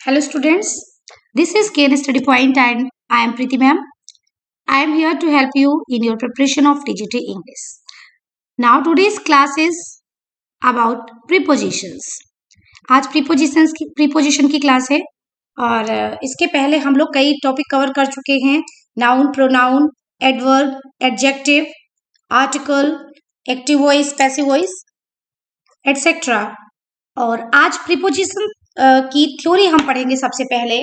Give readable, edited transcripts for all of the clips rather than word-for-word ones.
Hello students, this is KN Study Point and I am Preeti ma'am. I am here to help you in your preparation of TGT English. Now today's class is about prepositions. आज preposition की class है और इसके पहले हम लोग कई topic cover कर चुके हैं. Noun, pronoun, adverb, adjective, article, active voice, passive voice etcetera. और आज प्रीपोजिशन की थ्योरी हम पढ़ेंगे. सबसे पहले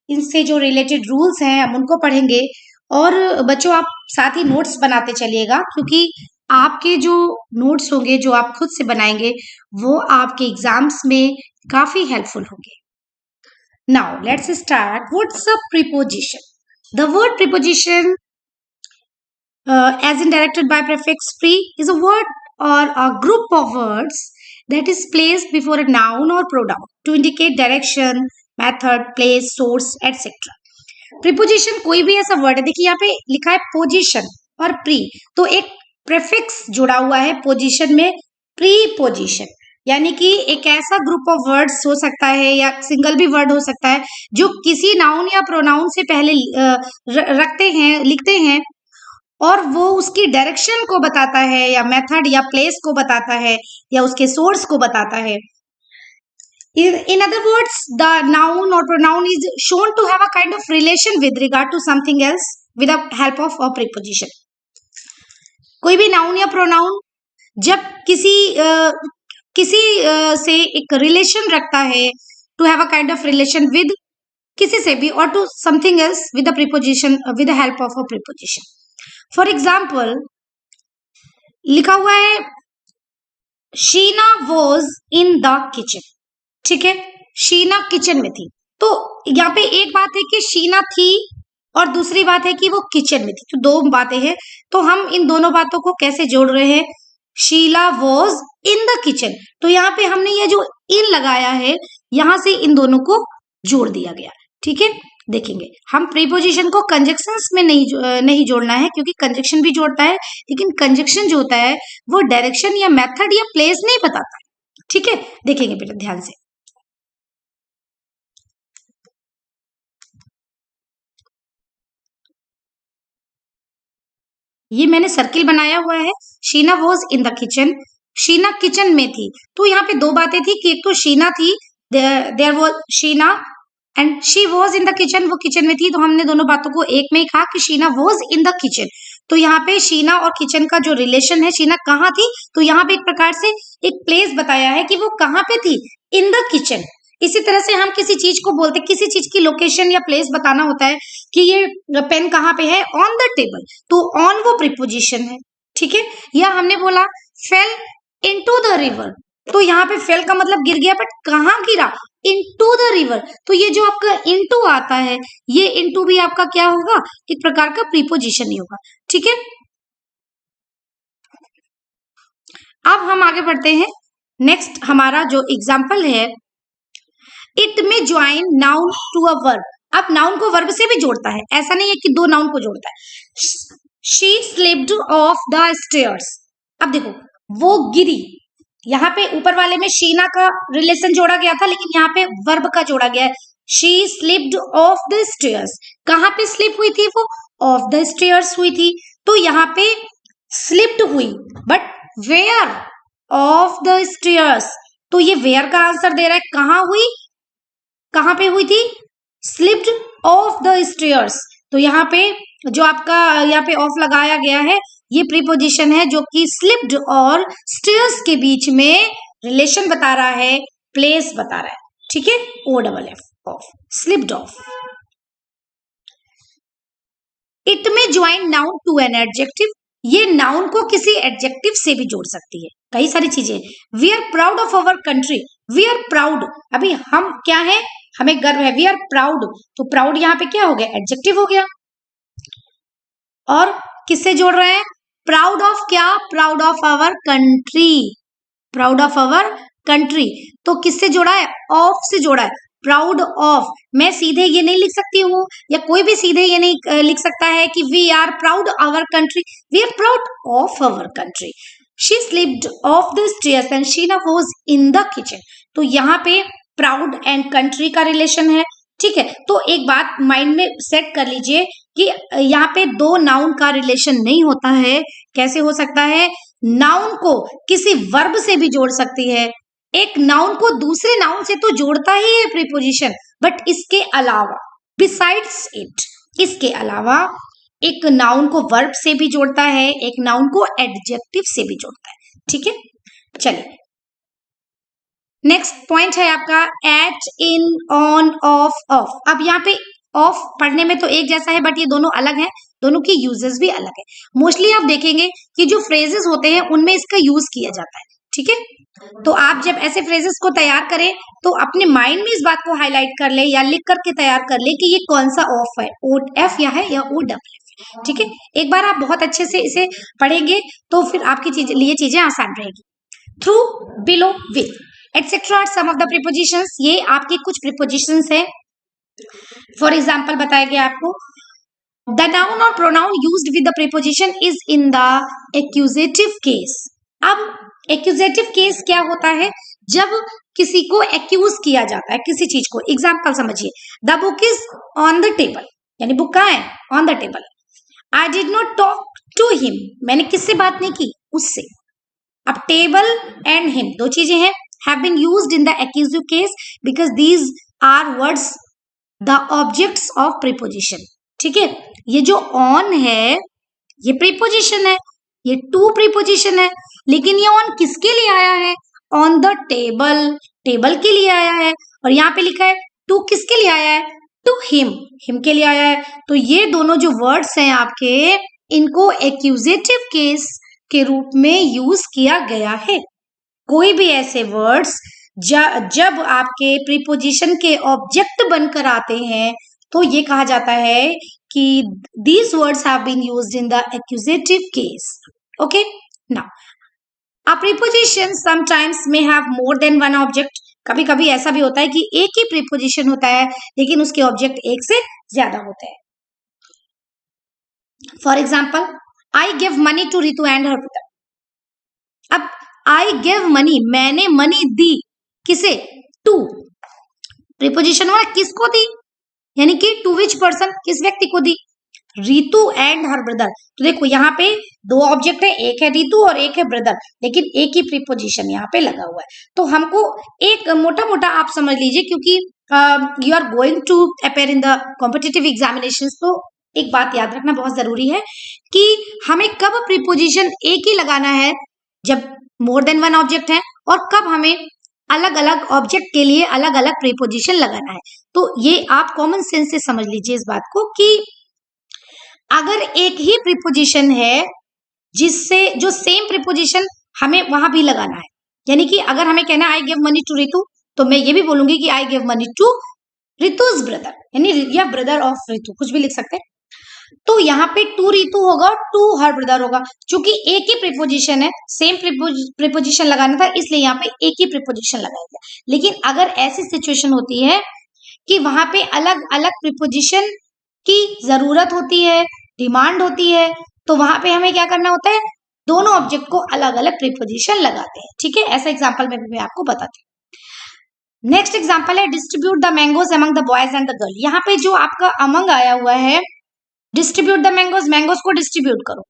इनसे जो रिलेटेड रूल्स हैं हम उनको पढ़ेंगे. और बच्चों आप साथ ही नोट्स बनाते चलिएगा क्योंकि आपके जो नोट्स होंगे जो आप खुद से बनाएंगे वो आपके एग्जाम्स में काफी हेल्पफुल होंगे. Now let's start. What's a preposition? The word preposition as in directed by prefix pre is a word or a group of words that is placed before a noun or pronoun to indicate direction, method, place, source, etc. Preposition कोई भी ऐसा word है. देखिए यहाँ पे लिखा है position और प्री, तो एक प्रेफिक्स जुड़ा हुआ है पोजीशन में, प्रीपोजिशन. यानी कि एक ऐसा ग्रुप ऑफ वर्ड्स हो सकता है या सिंगल भी वर्ड हो सकता है जो किसी नाउन या प्रोनाउन से पहले रखते हैं, लिखते हैं और वो उसकी डायरेक्शन को बताता है या मेथड या प्लेस को बताता है या उसके सोर्स को बताता है. In other words, the noun or pronoun is shown to have a kind of relation with regard to something else with the help of a preposition. कोई भी नाउन या प्रोनाउन जब किसी से एक रिलेशन रखता है, to have a kind of relation with किसी से भी और to something else with the preposition, with the help of a preposition. For example लिखा हुआ है Sheena was in the kitchen. ठीक है, शीना किचन में थी. तो यहाँ पे एक बात है कि शीना थी और दूसरी बात है कि वो किचन में थी. तो दो बातें हैं. तो हम इन दोनों बातों को कैसे जोड़ रहे हैं? Sheela was in the kitchen. तो यहाँ पे हमने ये जो इन लगाया है यहां से इन दोनों को जोड़ दिया गया. ठीक है, देखेंगे हम प्रीपोजिशन को कंजक्शंस में नहीं जोड़ना है क्योंकि कंजक्शन भी जोड़ता है, लेकिन कंजक्शन जो होता है वो डायरेक्शन या मेथड या प्लेस नहीं बताता. ठीक है, देखेंगे बेटा ध्यान से. ये मैंने सर्किल बनाया हुआ है. Sheena was in the kitchen, Sheena kitchen में थी. तो यहाँ पे दो बातें थी कि एक तो शीना थी, there was Sheena and she was in the kitchen, वो किचन में थी. तो हमने दोनों बातों को एक में ही कहा कि Sheena was in the kitchen. तो यहाँ पे शीना और किचन का जो रिलेशन है, शीना कहाँ थी, तो यहाँ पे एक प्रकार से एक प्लेस बताया है कि वो कहाँ पे थी, इन द किचन. इसी तरह से हम किसी चीज को बोलते, किसी चीज की लोकेशन या प्लेस बताना होता है कि ये पेन कहाँ पे है, ऑन द टेबल. तो ऑन वो प्रीपोजिशन है. ठीक है, या हमने बोला फेल इनटू द रिवर. तो यहाँ पे फेल का मतलब गिर गया, बट कहाँ गिरा, इनटू द रिवर. तो ये जो आपका इनटू आता है, ये इनटू भी आपका क्या होगा, एक प्रकार का प्रीपोजिशन ही होगा. ठीक है, अब हम आगे बढ़ते हैं. नेक्स्ट हमारा जो एग्जाम्पल है, इट में join noun to a verb. अब नाउन को वर्ब से भी जोड़ता है, ऐसा नहीं है कि दो नाउन को जोड़ता है. She slipped off the stairs. अब देखो वो गिरी, यहाँ पे ऊपर वाले में शीना का रिलेशन जोड़ा गया था, लेकिन यहाँ पे वर्ब का जोड़ा गया है. She slipped off the stairs. कहाँ पे स्लिप हुई थी वो, ऑफ द स्टेयर्स हुई थी. तो यहाँ पे स्लिप्ड हुई, but where, off the stairs. तो ये वेयर का आंसर दे रहा है. कहाँ हुई, कहाँ पे हुई थी, स्लिप्ड ऑफ द स्टेयर्स. तो यहाँ पे जो आपका यहाँ पे ऑफ लगाया गया है ये प्रीपोजिशन है जो कि स्लिप्ड और स्टेयर्स के बीच में रिलेशन बता रहा है, प्लेस बता रहा है. ठीक है, O double F, off, slipped off. It में join noun to an adjective. ये नाउन को किसी एडजेक्टिव से भी जोड़ सकती है, कई सारी चीजें. We are proud of our country. We are proud, अभी हम क्या है, हमें गर्व है. वी आर प्राउड, तो प्राउड यहाँ पे क्या हो गया, एडजेक्टिव हो गया. और किससे जोड़ रहे हैं, प्राउड ऑफ क्या, proud of our country, proud of our country. तो किससे जोड़ा है, ऑफ से जोड़ा है. प्राउड ऑफ, मैं सीधे ये नहीं लिख सकती हूँ या कोई भी सीधे ये नहीं लिख सकता है कि we are proud our country. We are proud of our country. She slipped off the stairs and Sheena was in the kitchen. तो यहाँ पे प्राउड एंड कंट्री का रिलेशन है. ठीक है, तो एक बात माइंड में सेट कर लीजिए कि यहाँ पे दो नाउन का रिलेशन नहीं होता है। कैसे हो सकता है? नाउन को किसी वर्ब से भी जोड़ सकती है, एक नाउन को दूसरे नाउन से तो जोड़ता ही है प्रीपोजिशन, बट इसके अलावा बिसाइड्स इट, इसके अलावा एक नाउन को वर्ब से भी जोड़ता है, एक नाउन को एडजेक्टिव से भी जोड़ता है। ठीक है, चलिए नेक्स्ट पॉइंट है आपका at, in, on, of, of. अब यहाँ पे ऑफ पढ़ने में तो एक जैसा है, बट ये दोनों अलग है, दोनों की यूजेस भी अलग है। मोस्टली आप देखेंगे कि जो फ्रेजेस होते हैं उनमें इसका यूज किया जाता है। ठीक है, तो आप जब ऐसे फ्रेजेस को तैयार करें तो अपने माइंड में इस बात को हाईलाइट कर ले या लिख करके तैयार कर ले कि ये कौन सा ऑफ है, ओ एफ या है या ओ डब्ल्यू। ठीक है, एक बार आप बहुत अच्छे से इसे पढ़ेंगे तो फिर आपकी लिए चीजें आसान रहेगी। Through, below, with, etcetera some of the prepositions, ये आपके कुछ प्रीपोजिशंस हैं। फॉर एग्जाम्पल बताया गया आपको, द नाउन और pronoun used with the preposition is in the accusative case. अब एक्यूजेटिव केस क्या होता है? जब किसी को एक्यूज किया जाता है किसी चीज को। एग्जाम्पल समझिए, the book is on the table, यानी बुक कहाँ है? On the table. I did not talk to him, मैंने किससे बात नहीं की? उससे। अब टेबल एंड हिम दो चीजें हैं, have been used in the accusative case because these are words the objects of preposition। ठीक है, ये जो on है ये preposition है, ये to preposition है, लेकिन ये on किसके लिए आया है? on the table, टेबल के लिए आया है। और यहाँ पे लिखा है to किसके लिए आया है? to him, him के लिए आया है। तो ये दोनों जो वर्ड्स हैं आपके, इनको accusative case के रूप में यूज किया गया है। कोई भी ऐसे वर्ड्स जब आपके प्रीपोजिशन के ऑब्जेक्ट बनकर आते हैं तो ये कहा जाता है कि these words have been used in the accusative case। Okay, now a preposition sometimes may have more than one object। कभी कभी ऐसा भी होता है कि एक ही प्रीपोजिशन होता है लेकिन उसके ऑब्जेक्ट एक से ज्यादा होते हैं। For example, I give money to Ritu and her brother. अब आई गिव मनी, मैंने मनी दी, किसे? टू, प्रीपोजिशन हुआ किसको दी, यानी कि टू विच पर्सन, किस व्यक्ति को दी? Ritu and her brother. तो देखो यहाँ पे दो ऑब्जेक्ट है, एक है रितु और एक है ब्रदर, लेकिन एक ही प्रीपोजिशन यहाँ पे लगा हुआ है। तो हमको एक मोटा मोटा आप समझ लीजिए, क्योंकि you are going to appear in the competitive examination, तो एक बात याद रखना बहुत जरूरी है कि हमें कब प्रीपोजिशन एक ही लगाना है जब मोर देन वन ऑब्जेक्ट है, और कब हमें अलग अलग ऑब्जेक्ट के लिए अलग अलग प्रीपोजिशन लगाना है। तो ये आप कॉमन सेंस से समझ लीजिए इस बात को कि अगर एक ही प्रीपोजिशन है जिससे जो सेम प्रीपोजिशन हमें वहां भी लगाना है, यानी कि अगर हमें कहना है I give money to Ritu, तो मैं ये भी बोलूंगी कि I give money to Ritu's brother, यानी या ब्रदर ऑफ रितु, कुछ भी लिख सकते हैं। तो यहाँ पे टू रितु होगा, टू हर ब्रदर होगा, क्योंकि एक ही प्रीपोजिशन है, सेम प्रीपोजिशन लगाना था, इसलिए यहाँ पे एक ही प्रीपोजिशन लगाया गया। लेकिन अगर ऐसी सिचुएशन होती है कि वहां पे अलग अलग प्रीपोजिशन की जरूरत होती है, डिमांड होती है, तो वहां पे हमें क्या करना होता है? दोनों ऑब्जेक्ट को अलग अलग प्रीपोजिशन लगाते हैं। ठीक है, ऐसा एग्जाम्पल में भी मैं आपको बताती हूँ। नेक्स्ट एग्जाम्पल है distribute the mangoes among the boys and the girl. यहाँ पे जो आपका अमंग आया हुआ है, डिस्ट्रीब्यूट द मैंगोज, मैंगोज को डिस्ट्रीब्यूट करो।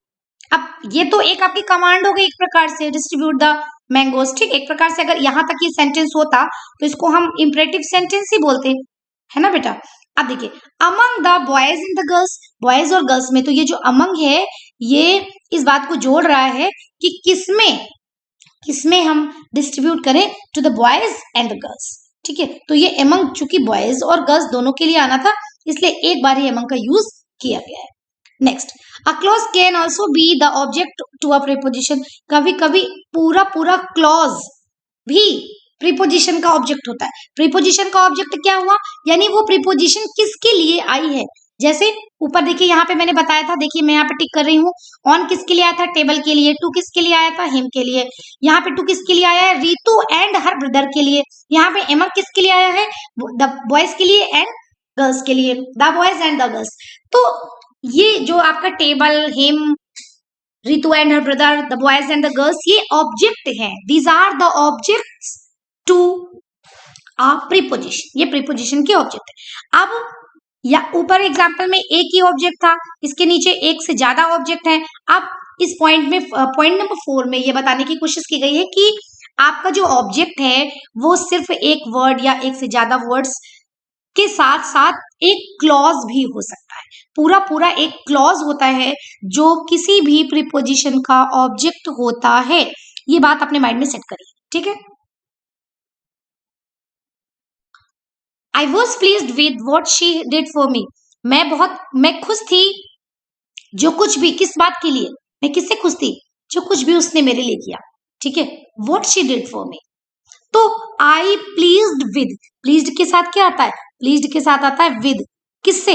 अब ये तो एक आपकी कमांड हो गई एक प्रकार से, डिस्ट्रीब्यूट द मैंगोज। ठीक, एक प्रकार से अगर यहाँ तक ये सेंटेंस होता तो इसको हम इंपरेटिव सेंटेंस ही बोलते, है ना बेटा। अब देखिए, among the boys and the girls, boys और गर्ल्स में, तो ये जो अमंग है ये इस बात को जोड़ रहा है कि किसमें हम डिस्ट्रीब्यूट करें, to the boys and the girls. ठीक है, तो ये अमंग चूंकि बॉयज और गर्ल्स दोनों के लिए आना था, इसलिए एक बार ही अमंग का यूज किया गया है। Next, a clause can also be the object to a preposition. कभी कभी पूरा क्लॉज भी प्रीपोजिशन का ऑब्जेक्ट होता है। प्रीपोजिशन का ऑब्जेक्ट क्या हुआ, यानी वो प्रीपोजिशन किसके लिए आई है। जैसे ऊपर देखिए, यहाँ पे मैंने बताया था, देखिए मैं यहाँ पे टिक कर रही हूँ, ऑन किसके लिए आया था? टेबल के लिए। टू किसके लिए आया था? हिम के लिए। यहाँ पे टू किसके लिए आया है? रितु एंड हर ब्रदर के लिए। यहाँ पे एमर किसके लिए आया है? द बॉयज के लिए एंड गर्ल्स के लिए, the boys and the girls. तो ये जो आपका table, him, Ritu and her brother, the boys and the girls, ये ऑब्जेक्ट हैं। These are the objects to a preposition, ये प्रीपोजिशन के ऑब्जेक्ट है। अब या ऊपर एग्जाम्पल में एक ही ऑब्जेक्ट था, इसके नीचे एक से ज्यादा ऑब्जेक्ट है। अब इस पॉइंट में, पॉइंट नंबर 4 में ये बताने की कोशिश की गई है कि आपका जो ऑब्जेक्ट है वो सिर्फ एक वर्ड या एक से ज्यादा वर्ड्स के साथ साथ एक क्लॉज भी हो सकता है। पूरा पूरा एक क्लॉज होता है जो किसी भी प्रीपोजिशन का ऑब्जेक्ट होता है। ये बात अपने माइंड में सेट करिए, ठीक है। I was pleased with what she did for me. मैं खुश थी जो कुछ भी, किस बात के लिए, मैं किससे खुश थी, जो कुछ भी उसने मेरे लिए किया, ठीक है। What she did for me, तो आई प्लीज्ड विद, प्लीज्ड के साथ क्या आता है, प्लीज्ड के साथ आता है विद, किससे,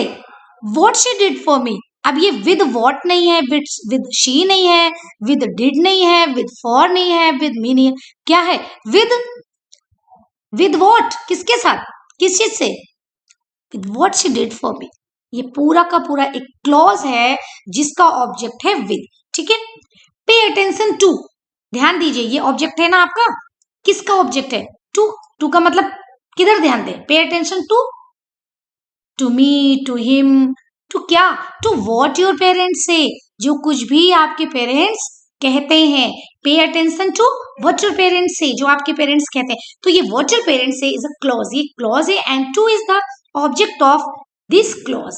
what she did for me. अब ये विद वॉट नहीं है, विद शी नहीं है, विद डिड नहीं है, विद फॉर नहीं है, विद मी नहीं है, क्या है, विद वॉट, किसके साथ, किस चीज से, with what she did for me. ये पूरा का पूरा एक क्लॉज है जिसका ऑब्जेक्ट है विद, ठीक है। पे अटेंशन टू, ध्यान दीजिए, ये ऑब्जेक्ट है ना आपका, किसका ऑब्जेक्ट है, टू, टू का मतलब किधर ध्यान दें, pay attention to me, to him, to क्या, to what your parents say, जो कुछ भी आपके पेरेंट्स कहते हैं। Pay attention to what your parents say, जो आपके पेरेंट्स कहते हैं। तो ये what your parents say is a clause, ये क्लॉज है and to is the object of this clause,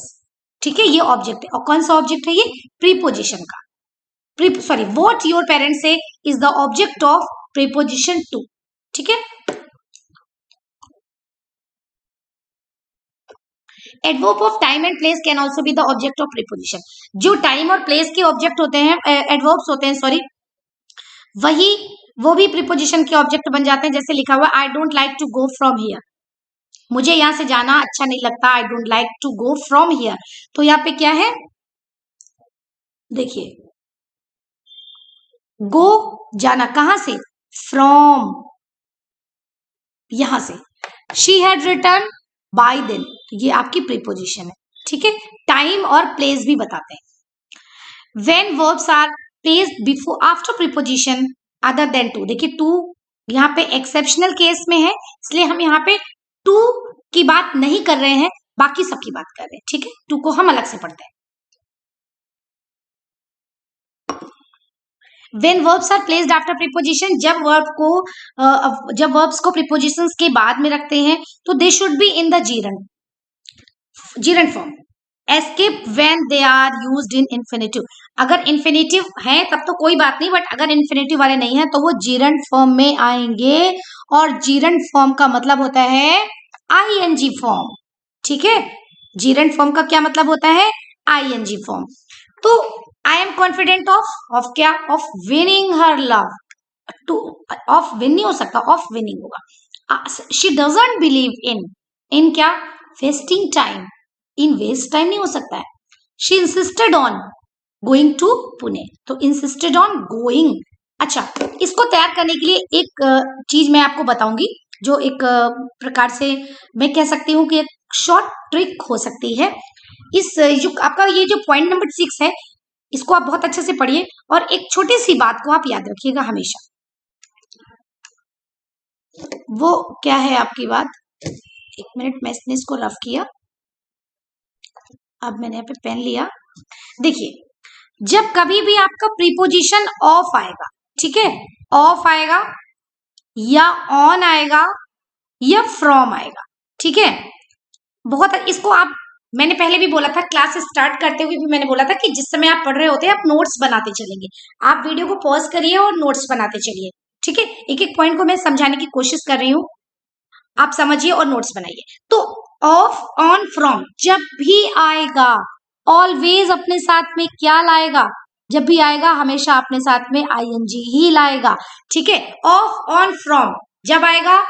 ठीक है। ये ऑब्जेक्ट है, और कौन सा ऑब्जेक्ट है, ये प्रीपोजिशन का, sorry, what your parents say is the object of preposition to, ठीक है। Adverb of time and place can also be the object of preposition. जो टाइम और प्लेस के ऑब्जेक्ट होते हैं, एडवर्ब्स होते हैं, सॉरी, वही वो भी प्रीपोजिशन के ऑब्जेक्ट बन जाते हैं। जैसे लिखा हुआ I don't like to go from here, मुझे यहां से जाना अच्छा नहीं लगता, I don't like to go from here. तो यहाँ पे क्या है, देखिए, गो जाना, कहां से, फ्रॉम, यहां से। She had return by then, ये आपकी प्रीपोजिशन है, ठीक है। टाइम और प्लेस भी बताते हैं। When verbs are placed before after preposition other than to, देखिए टू यहाँ पे एक्सेप्शनल केस में है, इसलिए हम यहाँ पे टू की बात नहीं कर रहे हैं, बाकी सबकी बात कर रहे हैं, ठीक है। टू को हम अलग से पढ़ते हैं। When verbs are placed after preposition, जब verbs को prepositions के बाद में रखते हैं तो they should be in the gerund form. Escape when they are used in infinitive. अगर infinitive है तब तो कोई बात नहीं, बट अगर infinitive वाले नहीं है तो वो gerund form में आएंगे, और gerund form का मतलब होता है ing form, ठीक है। gerund form का क्या मतलब होता है, ing form। तो आई एम कॉन्फिडेंट ऑफ क्या, of winning her love, to, of win नहीं हो सकता, ऑफ विनिंग होगा। शी डजंट बिलीव इन क्या, wasting time, in waste time नहीं हो सकता है। She insisted on going to Pune, तो इंसिस्टेड ऑन गोइंग। अच्छा, इसको तैयार करने के लिए एक चीज मैं आपको बताऊंगी, जो एक प्रकार से मैं कह सकती हूँ कि एक शॉर्ट ट्रिक हो सकती है। इस जो आपका ये जो पॉइंट नंबर 6 है, इसको आप बहुत अच्छे से पढ़िए, और एक छोटी सी बात को आप याद रखिएगा हमेशा। वो क्या है आपकी बात, एक मिनट, मैंने इसको रफ किया, अब मैंने यहाँ पे पेन लिया। देखिए, जब कभी भी आपका प्रीपोजिशन ऑफ आएगा, ठीक है, ऑफ आएगा या ऑन आएगा या फ्रॉम आएगा, ठीक है, बहुत इसको आप, मैंने पहले भी बोला था, क्लास स्टार्ट करते हुए भी मैंने बोला था कि जिस समय आप पढ़ रहे होते हैं आप नोट्स बनाते चलेंगे। आप वीडियो को पॉज करिए और नोट्स बनाते चलिए, ठीक है। एक एक पॉइंट को मैं समझाने की कोशिश कर रही हूँ, आप समझिए और नोट्स बनाइए। तो ऑफ, ऑन, फ्रॉम जब भी आएगा, ऑलवेज अपने साथ में क्या लाएगा, जब भी आएगा हमेशा अपने साथ में आईएनजी ही लाएगा, ठीक है। ऑफ, ऑन, फ्रॉम जब आएगा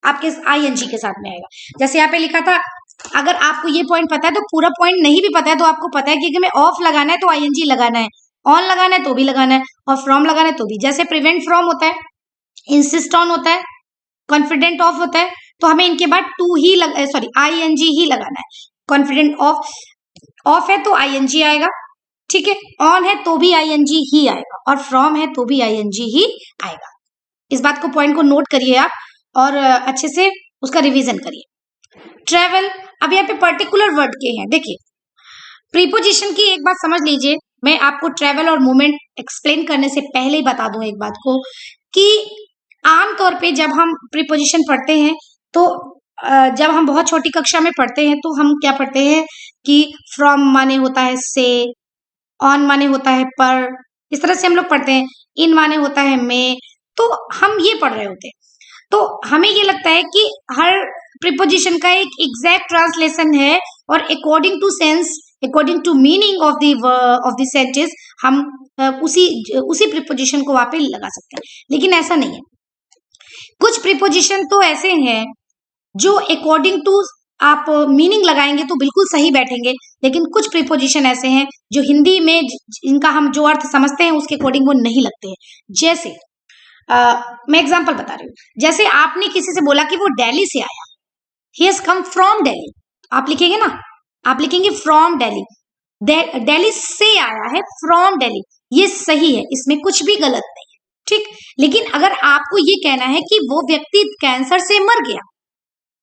आपके आईएनजी के साथ में आएगा। जैसे यहाँ पे लिखा था, अगर आपको ये पॉइंट पता है तो पूरा पॉइंट नहीं भी पता है तो आपको पता है कि मैं ऑफ लगाना है तो आईएनजी लगाना है, ऑन लगाना है तो भी लगाना है, और फ्रॉम लगाना है तो भी। जैसे प्रिवेंट फ्रॉम होता है, इंसिस्ट ऑन होता है, कॉन्फिडेंट ऑफ होता है, तो हमें इनके बाद टू ही सॉरी आईएनजी ही लगाना है। कॉन्फिडेंट ऑफ है तो आईएनजी आएगा, ठीक है। ऑन है तो भी आईएनजी ही आएगा, और फ्रॉम है तो भी आईएनजी ही आएगा। इस बात को, पॉइंट को नोट करिए आप, और अच्छे से उसका रिवीजन करिए। ट्रेवल, अब यहाँ पे पर्टिकुलर वर्ड के हैं। देखिए प्रीपोजिशन की एक बात समझ लीजिए, मैं आपको ट्रेवल और मूवमेंट एक्सप्लेन करने से पहले ही बता दूं एक बात को कि आमतौर पे जब हम प्रीपोजिशन पढ़ते हैं तो जब हम बहुत छोटी कक्षा में पढ़ते हैं तो हम क्या पढ़ते हैं कि फ्रॉम माने होता है से, ऑन माने होता है पर, इस तरह से हम लोग पढ़ते हैं। इन माने होता है में, तो हम ये पढ़ रहे होते हैं। तो हमें ये लगता है कि हर प्रीपोजिशन का एक एग्जैक्ट ट्रांसलेशन है और according to sense, according to meaning of the sentence हम उसी प्रीपोजिशन को वहां पे लगा सकते हैं, लेकिन ऐसा नहीं है। कुछ प्रीपोजिशन तो ऐसे हैं जो अकॉर्डिंग टू आप मीनिंग लगाएंगे तो बिल्कुल सही बैठेंगे, लेकिन कुछ प्रीपोजिशन ऐसे हैं जो हिंदी में इनका हम जो अर्थ समझते हैं उसके अकॉर्डिंग वो नहीं लगते हैं। जैसे मैं एग्जांपल बता रही हूँ। जैसे आपने किसी से बोला कि वो दिल्ली से आया, he has come from Delhi, आप लिखेंगे ना, आप लिखेंगे फ्रॉम दिल्ली, दिल्ली से आया है, फ्रॉम दिल्ली, ये सही है, इसमें कुछ भी गलत नहीं है, ठीक। लेकिन अगर आपको ये कहना है कि वो व्यक्ति कैंसर से मर गया,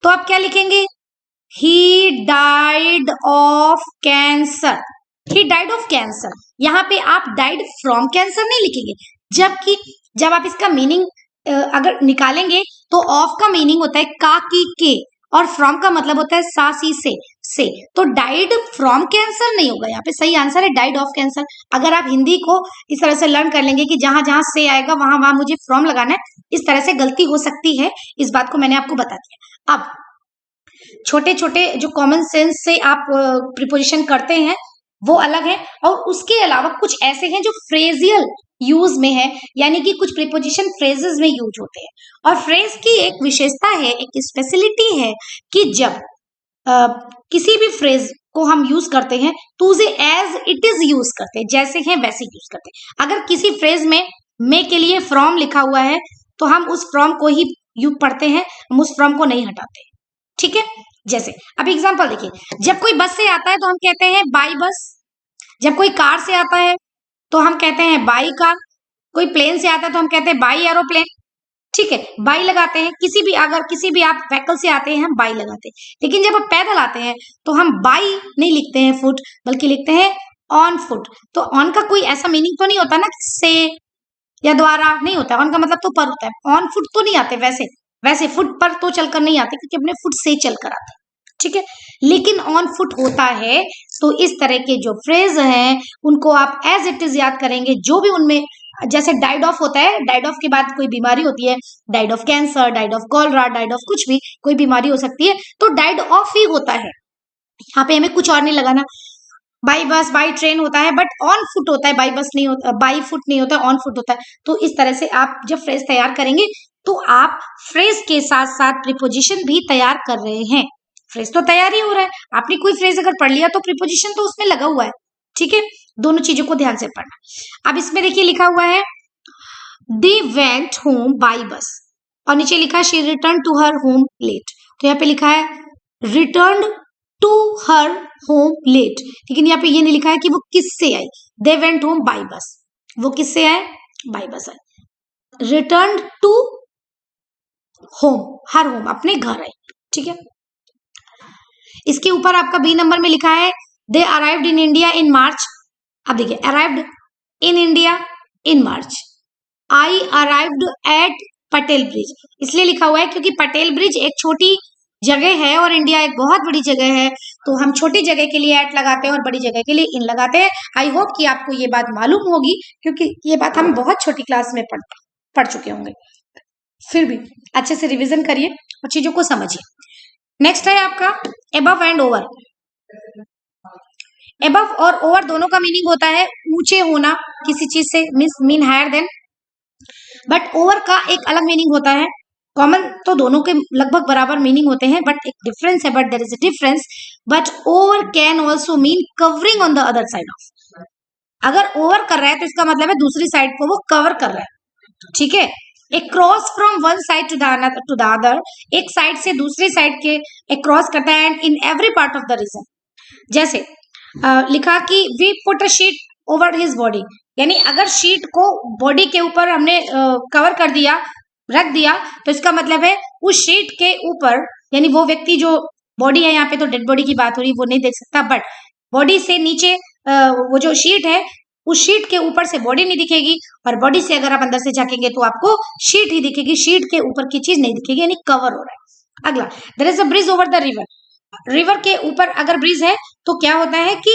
तो आप क्या लिखेंगे? He died of cancer, he died of cancer. यहाँ पे आप डाइड फ्रॉम कैंसर नहीं लिखेंगे, जबकि जब आप इसका मीनिंग अगर निकालेंगे तो ऑफ का मीनिंग होता है का की के, और फ्रॉम का मतलब होता है सा सी से। तो डाइड फ्रॉम कैंसर नहीं होगा, यहाँ पे सही आंसर है डाइड ऑफ कैंसर। अगर आप हिंदी को इस तरह से लर्न कर लेंगे कि जहां जहां से आएगा वहां वहां मुझे फ्रॉम लगाना है, इस तरह से गलती हो सकती है, इस बात को मैंने आपको बता दिया। अब छोटे छोटे जो कॉमन सेंस से आप प्रीपोजिशन करते हैं वो अलग है, और उसके अलावा कुछ ऐसे हैं जो फ्रेजियल यूज में है, यानी कि कुछ प्रीपोजिशन फ्रेजेस में यूज होते हैं। और फ्रेज की एक विशेषता है, एक स्पेशलिटी है कि जब किसी भी फ्रेज को हम यूज करते हैं तो उसे एज इट इज यूज करते हैं, जैसे हैं वैसे यूज करते हैं। अगर किसी फ्रेज में के लिए फ्रॉम लिखा हुआ है तो हम उस फ्रॉम को ही यू पढ़ते हैं, हम उस फ्रॉम को नहीं हटाते, ठीक है। जैसे अब एग्जांपल देखिए, जब कोई बस से आता है तो हम कहते हैं बाई बस, जब कोई कार से आता है तो हम कहते हैं बाई कार, कोई प्लेन से आता है तो हम कहते हैं बाई एरोप्लेन, ठीक है, बाई लगाते हैं। अगर किसी भी आप व्हीकल से आते हैं हम बाई लगाते हैं, लेकिन जब आप पैदल आते हैं तो हम बाई नहीं लिखते हैं फुट, बल्कि लिखते हैं ऑन फुट। तो ऑन का कोई ऐसा मीनिंग तो नहीं होता ना कि से या द्वारा, नहीं होता। ऑन का मतलब तो पर होता है, ऑन फुट तो नहीं आते, वैसे फुट पर तो चलकर नहीं आते क्योंकि अपने फुट से चलकर आते, ठीक है, लेकिन ऑन फुट होता है। तो इस तरह के जो फ्रेज हैं उनको आप एज इट इज याद करेंगे, जो भी उनमें, जैसे डाइड ऑफ होता है, डाइड ऑफ के बाद कोई बीमारी होती है, died of cancer, died of cholera, died of कुछ भी, कोई बीमारी हो सकती है, तो डाइड ऑफ ही होता है। यहाँ पे हमें कुछ और नहीं लगाना। बाई बस, बाई ट्रेन होता है, बट ऑन फुट होता है, बाई बस नहीं होता, बाई फुट नहीं होता, ऑन फुट होता है। तो इस तरह से आप जब फ्रेज तैयार करेंगे तो आप फ्रेज के साथ साथ प्रीपोजिशन भी तैयार कर रहे हैं। फ्रेज तो तैयार ही हो रहा है, आपने कोई फ्रेज अगर पढ़ लिया तो प्रीपोजिशन तो उसमें लगा हुआ है, ठीक है। दोनों चीजों को ध्यान से पढ़ना। अब इसमें देखिए लिखा हुआ है दे वेंट होम बाई बस, और नीचे लिखा है she return to her home late. तो यहाँ पे लिखा है return to her home late, लेकिन यहाँ पे ये नहीं लिखा है कि वो किससे आई। They went home by bus, वो किससे आए? बाई बस आए। Return to home, her home, अपने घर आए, ठीक है। इसके ऊपर आपका बी नंबर में लिखा है दे अराइव्ड इन इंडिया इन मार्च। अब देखिए arrived in India in March, I arrived at Patel bridge, इसलिए लिखा हुआ है क्योंकि पटेल ब्रिज एक छोटी जगह है और इंडिया एक बहुत बड़ी जगह है, तो हम छोटी जगह के लिए एट लगाते हैं और बड़ी जगह के लिए इन लगाते हैं। आई होप कि आपको ये बात मालूम होगी, क्योंकि ये बात हम बहुत छोटी क्लास में पढ़ चुके होंगे। फिर भी अच्छे से रिवीजन करिए और चीजों को समझिए। नेक्स्ट है आपका एबव एंड ओवर। एबव और ओवर दोनों का मीनिंग होता है ऊंचे होना किसी चीज से, mean higher than, but over का एक अलग मीनिंग होता है। कॉमन तो दोनों के लगभग बराबर मीनिंग होते हैं, बट एक डिफरेंस है, but there is a difference. But over can also mean covering on the other side of. अगर ओवर कर रहा है तो इसका मतलब है दूसरी साइड को वो कवर कर रहा है, ठीक है। एक cross from one side to the other, एक साइड से दूसरी साइड के एक क्रॉस करता है, and in every part of the region. जैसे लिखा कि we put a sheet over his body, यानी अगर शीट को बॉडी के ऊपर हमने कवर कर दिया रख दिया, तो इसका मतलब है उस शीट के ऊपर, यानी वो व्यक्ति जो बॉडी है, यहाँ पे तो डेड बॉडी की बात हो रही है, वो नहीं देख सकता, बट बॉडी से नीचे वो जो शीट है, उस शीट के ऊपर से बॉडी नहीं दिखेगी, और बॉडी से अगर आप अंदर से झांकेंगे तो आपको शीट ही दिखेगी, शीट के ऊपर की चीज नहीं दिखेगी, यानी कवर हो रहा है। अगला, there is a bridge over the river. River के ऊपर अगर ब्रिज है तो क्या होता है कि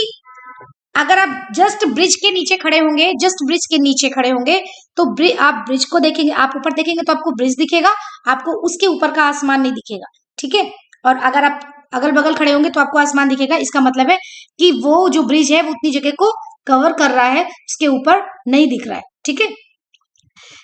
अगर आप जस्ट ब्रिज के नीचे खड़े होंगे, जस्ट ब्रिज के नीचे खड़े होंगे, तो आप ब्रिज को देखेंगे, आप ऊपर देखेंगे तो आपको ब्रिज दिखेगा, आपको उसके ऊपर का आसमान नहीं दिखेगा, ठीक है। और अगर आप अगल बगल खड़े होंगे तो आपको आसमान दिखेगा, इसका मतलब है कि वो जो ब्रिज है वो उतनी जगह को कवर कर रहा है, उसके ऊपर नहीं दिख रहा है, ठीक है।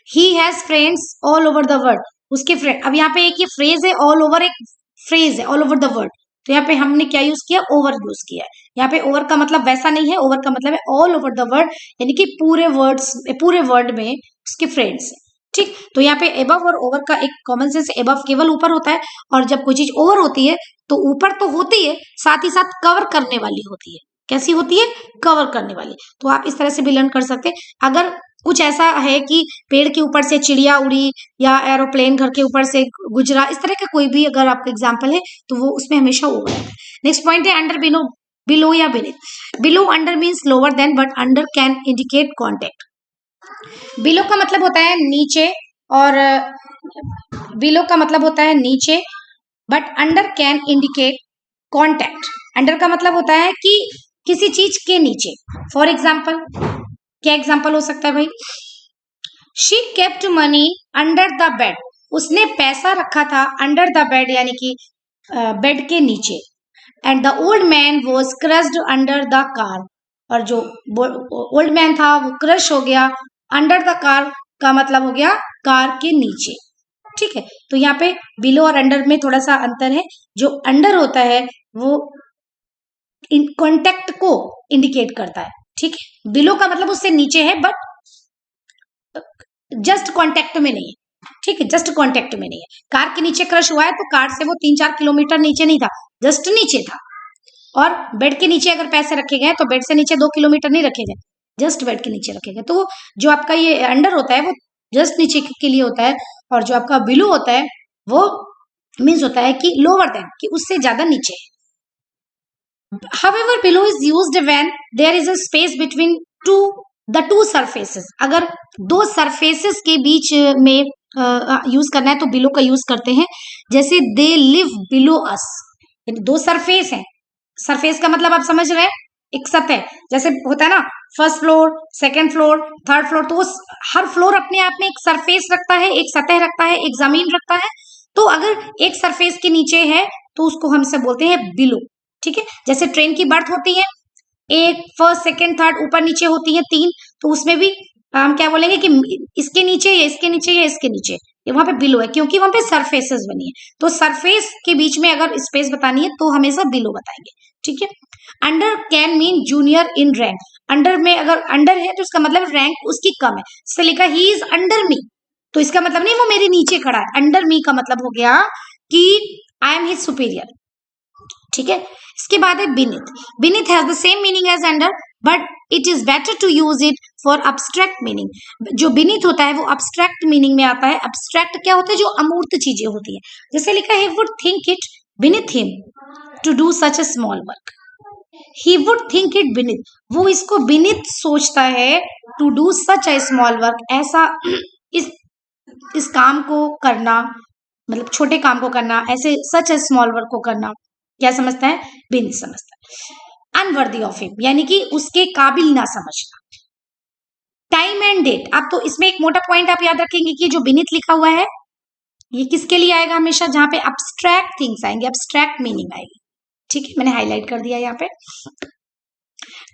He has friends all over the world, उसके फ्रेंड, अब यहाँ पे एक ये फ्रेज है, ऑल ओवर एक फ्रेज है, ऑल ओवर द वर्ल्ड, तो यहाँ पे हमने क्या यूज किया, ओवर यूज किया है। यहाँ पे ओवर का मतलब वैसा नहीं है, ओवर का मतलब है ऑल ओवर द वर्ल्ड, यानी कि पूरे वर्ल्ड में उसके फ्रेंड्स है, ठीक। तो यहाँ पे एबव और ओवर का एक कॉमन सेंस, एबव केवल ऊपर होता है, और जब कोई चीज ओवर होती है तो ऊपर तो होती है, साथ ही साथ कवर करने वाली होती है। कैसी होती है, कवर करने वाली। तो आप इस तरह से भी लर्न कर सकते हैं। अगर कुछ ऐसा है कि पेड़ के ऊपर से चिड़िया उड़ी, या एरोप्लेन घर के ऊपर से गुजरा, इस तरह का कोई भी अगर आपका एग्जाम्पल है तो वो उसमें हमेशा ओवर आता है। नेक्स्ट पॉइंट है अंडर, बिलो, बिलो या beneath. Below under means lower than, but under can indicate contact. Below का मतलब होता है नीचे, और बिलो का मतलब होता है नीचे, but under can indicate contact. Under का मतलब होता है कि किसी चीज के नीचे। फॉर एग्जाम्पल, क्या एग्जाम्पल हो सकता है भाई, she kept money under the bed, उसने पैसा रखा था अंडर द बेड, यानी कि बेड के नीचे। And the old man was crossed under the car, और जो ओल्ड मैन था वो क्रश हो गया अंडर द कार, का मतलब हो गया कार के नीचे, ठीक है। तो यहाँ पे बिलो और अंडर में थोड़ा सा अंतर है। जो अंडर होता है वो इन कॉन्टेक्ट को इंडिकेट करता है, ठीक है। बिलो का मतलब उससे नीचे है, बट जस्ट कॉन्टेक्ट में नहीं है, ठीक है, जस्ट कॉन्टेक्ट में नहीं है। कार के नीचे क्रश हुआ है तो कार से वो 3-4 किलोमीटर नीचे नहीं था, जस्ट नीचे था। और बेड के नीचे अगर पैसे रखे गए तो बेड से नीचे 2 किलोमीटर नहीं रखे गए, जस्ट बेड के नीचे रखे गए। तो जो आपका ये अंडर होता है वो जस्ट नीचे के लिए होता है, और जो आपका बिलो होता है वो मीन्स होता है कि लोअर देन, कि उससे ज्यादा नीचे है। However, below is used when there is a space between the two surfaces. अगर दो surfaces के बीच में यूज करना है तो below का यूज करते हैं। जैसे they live below us, दो सरफेस है, सरफेस का मतलब आप समझ रहे हैं, एक सतह, जैसे होता है ना first floor, second floor, third floor, तो हर फ्लोर अपने आप में एक सरफेस रखता है, एक सतह रखता है, एक जमीन रखता है। तो अगर एक सरफेस के नीचे है तो उसको हम से बोलते हैं बिलो, ठीक है। जैसे ट्रेन की बर्थ होती है, एक फर्स्ट सेकंड थर्ड, ऊपर नीचे होती है 3, तो उसमें भी हम क्या बोलेंगे कि इसके नीचे या इसके नीचे या इसके नीचे, ये वहां पे बिलो है, क्योंकि वहां पे सरफेसेस बनी है। तो सरफेस के बीच में अगर स्पेस बतानी है तो हमेशा बिलो बताएंगे, ठीक है। Under can mean junior in rank, under में अगर अंडर है तो इसका मतलब रैंक उसकी कम है, इससे लिखा ही इज अंडर मी, तो इसका मतलब नहीं वो मेरे नीचे खड़ा है। अंडर मी का मतलब हो गया कि आई एम हिज सुपीरियर, ठीक है। इसके बाद है beneath. Beneath has the same meaning as under, but it is better to use it for abstract meaning. जो बीनीथ होता है वो अब्स्ट्रैक्ट मीनिंग में आता है। अब्स्ट्रैक्ट क्या होता है, जो अमूर्त चीजें होती है। जैसे लिखा है, would think it beneath him to do such a small work. He would think it beneath, वो इसको बीनीथ सोचता है, to do such a small work, ऐसा इस काम को करना, मतलब छोटे काम को करना, ऐसे सच अ स्मॉल वर्क को करना, क्या समझता है, बीनीथ समझता है। अनवर्दी ऑफ हिम, यानी कि उसके काबिल ना समझना। टाइम एंड डेट, अब तो इसमें एक मोटा पॉइंट आप याद रखेंगे कि जो बीनीथ लिखा हुआ है ये किसके लिए आएगा, हमेशा जहां पे अब्स्ट्रैक्ट थिंग्स आएंगे, अब्स्ट्रैक्ट मीनिंग आएगी, ठीक है। मैंने हाईलाइट कर दिया यहाँ पे।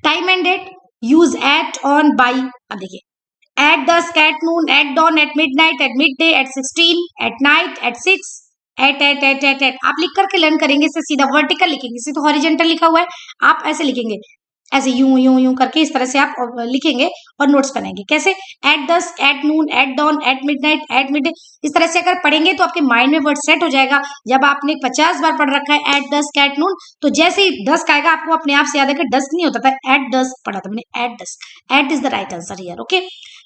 Time and date use at, on, by. अब देखिए, at dusk, at noon, at dawn, at midnight, at midday, at 16, at night, at 6, at आप लिख करके लर्न करेंगे। इसे सीधा वर्टिकल लिखेंगे, इसे तो हॉरिजेंटल लिखा हुआ है, आप ऐसे लिखेंगे ऐसे यूं यूं यूं करके इस तरह से आप लिखेंगे और नोट्स बनाएंगे। कैसे? At dusk, at noon, at dawn, at midnight, at mid, इस तरह से अगर पढ़ेंगे तो आपके माइंड में वर्ड सेट हो जाएगा। जब आपने 50 बार पढ़ रखा है एट डस्क, एट नून, तो जैसे ही डस्क आएगा आपको अपने आप से याद है कि डस्क नहीं होता था, एट डस्क पढ़ा था मैंने, at dusk. At is the right answer here. Okay,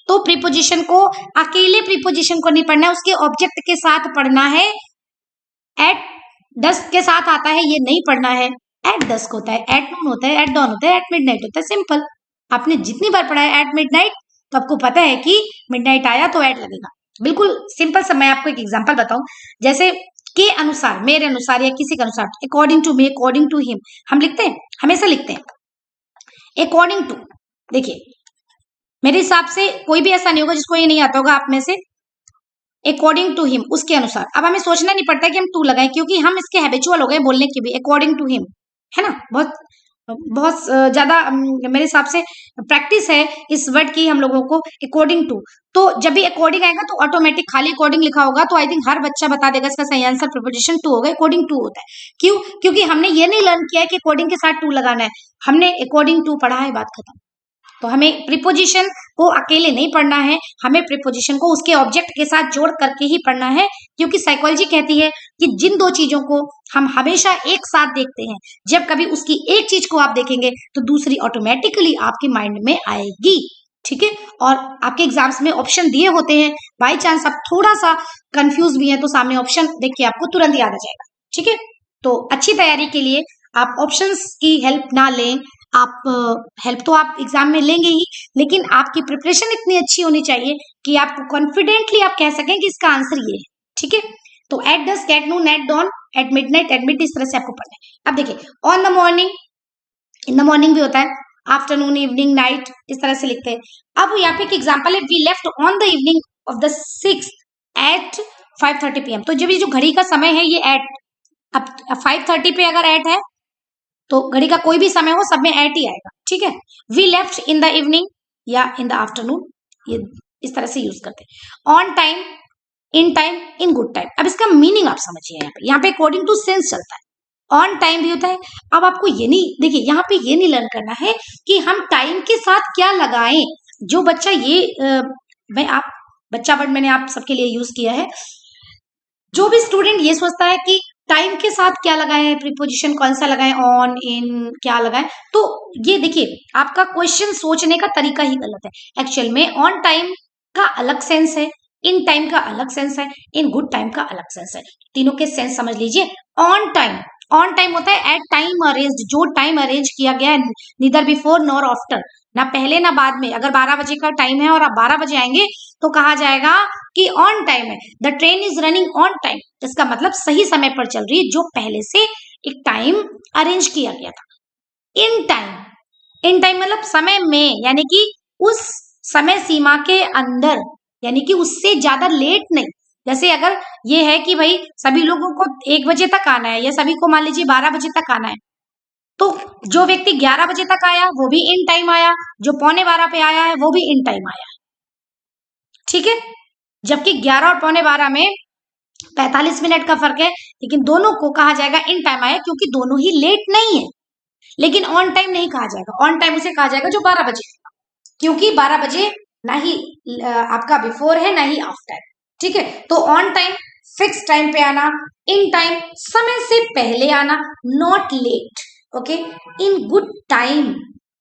तो प्रीपोजिशन को अकेले प्रीपोजिशन को नहीं पढ़ना है, उसके ऑब्जेक्ट के साथ पढ़ना है। एट डस्क के साथ आता है ये नहीं पढ़ना है। एट डस्क होता है, एट नून होता है, एट डॉन होता है, एट मिडनाइट होता है। सिंपल। आपने जितनी बार पढ़ा है एट मिडनाइट तो आपको पता है कि मिडनाइट आया तो एट लगेगा। बिल्कुल सिंपल सा। मैं आपको एक एग्जांपल बताऊं, जैसे के अनुसार, मेरे अनुसार या किसी के अनुसार, according to me, according to him, हम लिखते हैं, हमेशा लिखते हैं अकॉर्डिंग टू। देखिए मेरे हिसाब से कोई भी ऐसा नहीं होगा जिसको ये नहीं आता होगा आप में से। अकॉर्डिंग टू हिम, उसके अनुसार। अब हमें सोचना नहीं पड़ता कि हम टू लगाएं, क्योंकि हम इसके हैबिचुअल हो गए बोलने के भी, अकॉर्डिंग टू हिम, है ना। बहुत बहुत ज्यादा मेरे हिसाब से प्रैक्टिस है इस वर्ड की हम लोगों को, अकॉर्डिंग टू। तो जब भी अकॉर्डिंग आएगा तो ऑटोमेटिक खाली अकॉर्डिंग लिखा होगा तो आई थिंक हर बच्चा बता देगा इसका सही आंसर प्रीपोजिशन टू होगा। अकॉर्डिंग टू होता है। क्यों? क्योंकि हमने ये नहीं लर्न किया है कि अकॉर्डिंग के साथ टू लगाना है, हमने अकॉर्डिंग टू पढ़ा है, बात खत्म। तो हमें प्रीपोजिशन को अकेले नहीं पढ़ना है, हमें प्रीपोजिशन को उसके ऑब्जेक्ट के साथ जोड़ करके ही पढ़ना है। क्योंकि साइकोलॉजी कहती है कि जिन दो चीजों को हम हमेशा एक साथ देखते हैं, जब कभी उसकी एक चीज को आप देखेंगे तो दूसरी ऑटोमेटिकली आपके माइंड में आएगी। ठीक है। और आपके एग्जाम्स में ऑप्शन दिए होते हैं, बाई चांस आप थोड़ा सा कंफ्यूज भी हैं तो सामने ऑप्शन देख के आपको तुरंत याद आ जाएगा। ठीक है। तो अच्छी तैयारी के लिए आप ऑप्शंस की हेल्प ना लें। आप हेल्प तो आप एग्जाम में लेंगे ही, लेकिन आपकी प्रिपरेशन इतनी अच्छी होनी चाहिए कि आपको कॉन्फिडेंटली आप कह सकें कि इसका आंसर ये है। ठीक है। तो at dusk, at noon, at dawn, at midnight, at mid, इस तरह से आपको पढ़ना है। अब देखिए on the morning, in the morning भी होता है, आफ्टरनून, इवनिंग, नाइट, इस तरह से लिखते हैं। अब यहाँ पे एक एग्जाम्पल है, we left on the evening of the 6th at 5:30 PM। तो जब ये जो घड़ी का समय है ये एट, अब 5:30 पे अगर एट है तो घड़ी का कोई भी समय हो सब में एट ही आएगा। ठीक है। We left in the evening या इन द आफ्टरनून, ये इस तरह से यूज करते हैं। On time, in time, in good time. अब इसका मीनिंग आप समझिए, यहाँ पे अकॉर्डिंग टू सेंस चलता है। ऑन टाइम भी होता है। अब आपको ये नहीं, देखिए यहाँ पे ये नहीं लर्न करना है कि हम टाइम के साथ क्या लगाएं। जो बच्चा ये मैं आप बच्चा वर्ड मैंने आप सबके लिए यूज किया है। जो भी स्टूडेंट ये सोचता है कि टाइम के साथ क्या लगाएं, प्रीपोजिशन कौन सा लगाएं, ऑन, इन, क्या लगाएं, तो ये देखिए आपका क्वेश्चन सोचने का तरीका ही गलत है। एक्चुअल में ऑन टाइम का अलग सेंस है, इन टाइम का अलग सेंस है, इन गुड टाइम का अलग सेंस है। तीनों के सेंस समझ लीजिए। ऑन टाइम, ऑन टाइम होता है एट टाइम अरेंज, जो टाइम अरेंज किया गया है, नीदर बिफोर नॉर आफ्टर, ना पहले ना बाद में। अगर 12 बजे का टाइम है और आप 12 बजे आएंगे तो कहा जाएगा कि ऑन टाइम है। The train is running on time, इसका मतलब सही समय पर चल रही है, जो पहले से एक टाइम अरेंज किया गया था। इन टाइम, इन टाइम मतलब समय में, यानी कि उस समय सीमा के अंदर, यानी कि उससे ज्यादा लेट नहीं। जैसे अगर ये है कि भाई सभी लोगों को 1 बजे तक आना है या सभी को मान लीजिए 12 बजे तक आना है, तो जो व्यक्ति 11 बजे तक आया वो भी इन टाइम आया, जो 11:15 पे आया है वो भी इन टाइम आया। ठीक है। जबकि 11 और 11:15 में 45 मिनट का फर्क है, लेकिन दोनों को कहा जाएगा इन टाइम आया, क्योंकि दोनों ही लेट नहीं है। लेकिन ऑन टाइम नहीं कहा जाएगा, ऑन टाइम उसे कहा जाएगा जो 12 बजे, क्योंकि 12 बजे ना ही आपका बिफोर है ना ही आफ्टर। ठीक है। तो ऑन टाइम फिक्स टाइम पे आना, इन टाइम समय से पहले आना, not let. Okay. In good time,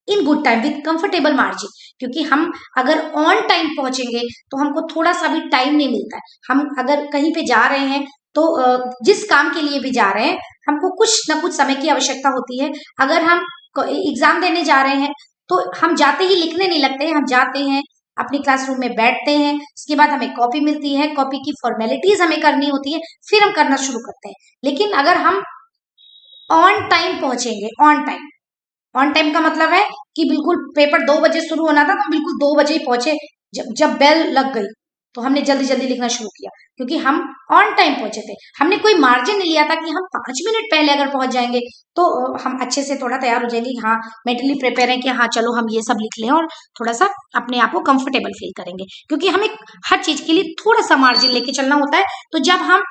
in good time with comfortable margin, क्योंकि हम अगर ऑन टाइम पहुंचेंगे तो हमको थोड़ा सा भी टाइम नहीं मिलता है। हम अगर कहीं पे जा रहे हैं तो जिस काम के लिए भी जा रहे हैं हमको कुछ ना कुछ समय की आवश्यकता होती है। अगर हम एग्जाम देने जा रहे हैं तो हम जाते ही लिखने नहीं लगते हैं, हम जाते हैं अपनी क्लासरूम में बैठते हैं, उसके बाद हमें कॉपी मिलती है, कॉपी की फॉर्मेलिटीज हमें करनी होती है, फिर हम करना शुरू करते हैं। लेकिन अगर हम ऑन टाइम पहुंचेंगे, ऑन टाइम, ऑन टाइम का मतलब है कि बिल्कुल पेपर 2 बजे शुरू होना था तो बिल्कुल 2 बजे ही पहुंचे। जब बेल लग गई तो हमने जल्दी जल्दी लिखना शुरू किया, क्योंकि हम ऑन टाइम पहुंचे थे। हमने कोई मार्जिन नहीं लिया था कि हम 5 मिनट पहले अगर पहुंच जाएंगे तो हम अच्छे से थोड़ा तैयार हो जाएंगे, हाँ मेंटली प्रिपेयर है कि हाँ चलो हम ये सब लिख लें और थोड़ा सा अपने आप को कंफर्टेबल फील करेंगे। क्योंकि हमें हर चीज के लिए थोड़ा सा मार्जिन लेके चलना होता है। तो जब हम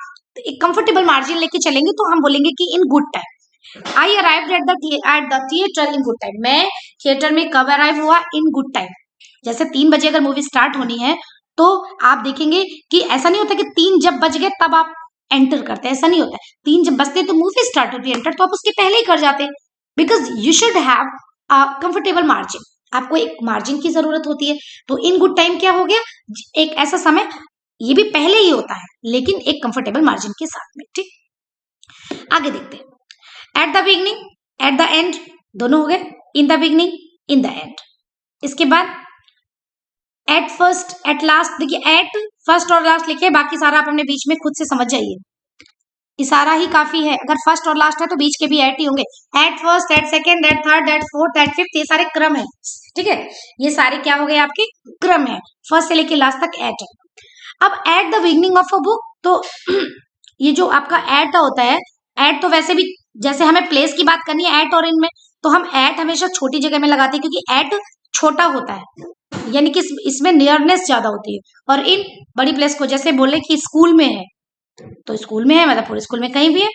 एक कंफर्टेबल मार्जिन लेके चलेंगे तो हम बोलेंगे कि in good time, I arrived at the theatre in good time, मैं थिएटर में कब अराइव हुआ, इन गुड टाइम। जैसे 3 बजे अगर मूवी स्टार्ट होनी है तो आप देखेंगे कि ऐसा नहीं होता कि 3 जब बज गए तब आप एंटर करते हैं, ऐसा नहीं होता है। 3 जब बजते तो मूवी स्टार्ट होती है, एंटर तो आप उसके पहले ही कर जाते, because you should have a comfortable margin. आपको एक मार्जिन की जरूरत होती है। तो इन गुड टाइम क्या हो गया, एक ऐसा समय, ये भी पहले ही होता है लेकिन एक कंफर्टेबल मार्जिन के साथ में। ठीक, आगे देखते हैं। At the beginning, eight the and, दोनों हो गए। इन the beginning, in the and. इसके बाद एट फर्स्ट, एट लास्ट। देखिए एट, फर्स्ट और लास्ट लिखे, बाकी सारा आप अपने बीच में खुद से समझ जाइए, इशारा ही काफी है। अगर फर्स्ट और लास्ट है तो बीच के भी एट ही होंगे। At first, at second, at third, at fourth, at fifth, ये सारे क्रम है। ठीक है, ये सारे क्या हो गए आपके क्रम है, फर्स्ट से लेके लास्ट तक एट है। अब at the beginning of a book, तो ये जो आपका एट होता है, एट तो वैसे भी जैसे हमें प्लेस की बात करनी है एट और इन में, तो हम एट हमेशा छोटी जगह में लगाते हैं क्योंकि एट छोटा होता है, यानी कि इसमें नियरनेस ज्यादा होती है। और इन बड़ी प्लेस को, जैसे बोले कि स्कूल में है तो स्कूल में है, मतलब पूरे स्कूल में कहीं भी है।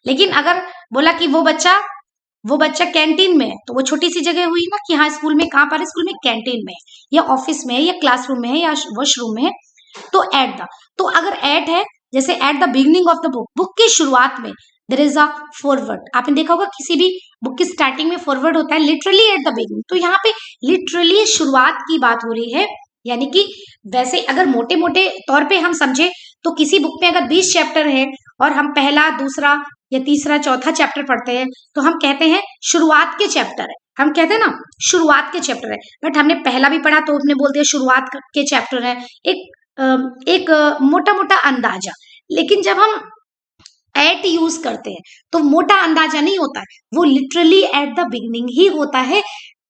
लेकिन अगर बोला कि वो बच्चा कैंटीन में है तो वो छोटी सी जगह हुई ना कि हाँ स्कूल में कहाँ पर है, स्कूल में कैंटीन में है या ऑफिस में है या क्लासरूम में है या वॉशरूम में है। तो एट द, तो अगर एट है, जैसे at the beginning of the book, book की शुरुआत में देयर इज अ फॉरवर्ड। आपने देखा होगा किसी भी बुक की स्टार्टिंग में फॉरवर्ड होता है, लिटरली एट द बिगनिंग। तो यहाँ पे लिटरली शुरुआत की बात हो रही है, यानी कि वैसे अगर मोटे मोटे तौर पे हम समझे तो किसी बुक में अगर 20 चैप्टर है और हम पहला, दूसरा या तीसरा, चौथा चैप्टर पढ़ते हैं तो हम कहते हैं शुरुआत के चैप्टर है, हम कहते हैं ना शुरुआत के चैप्टर है। बट हमने पहला भी पढ़ा तो उसने बोल दिया शुरुआत के चैप्टर है, एक मोटा मोटा अंदाजा। लेकिन जब हम एट यूज करते हैं तो मोटा अंदाजा नहीं होता है, वो लिटरली एट द बिगनिंग ही होता है।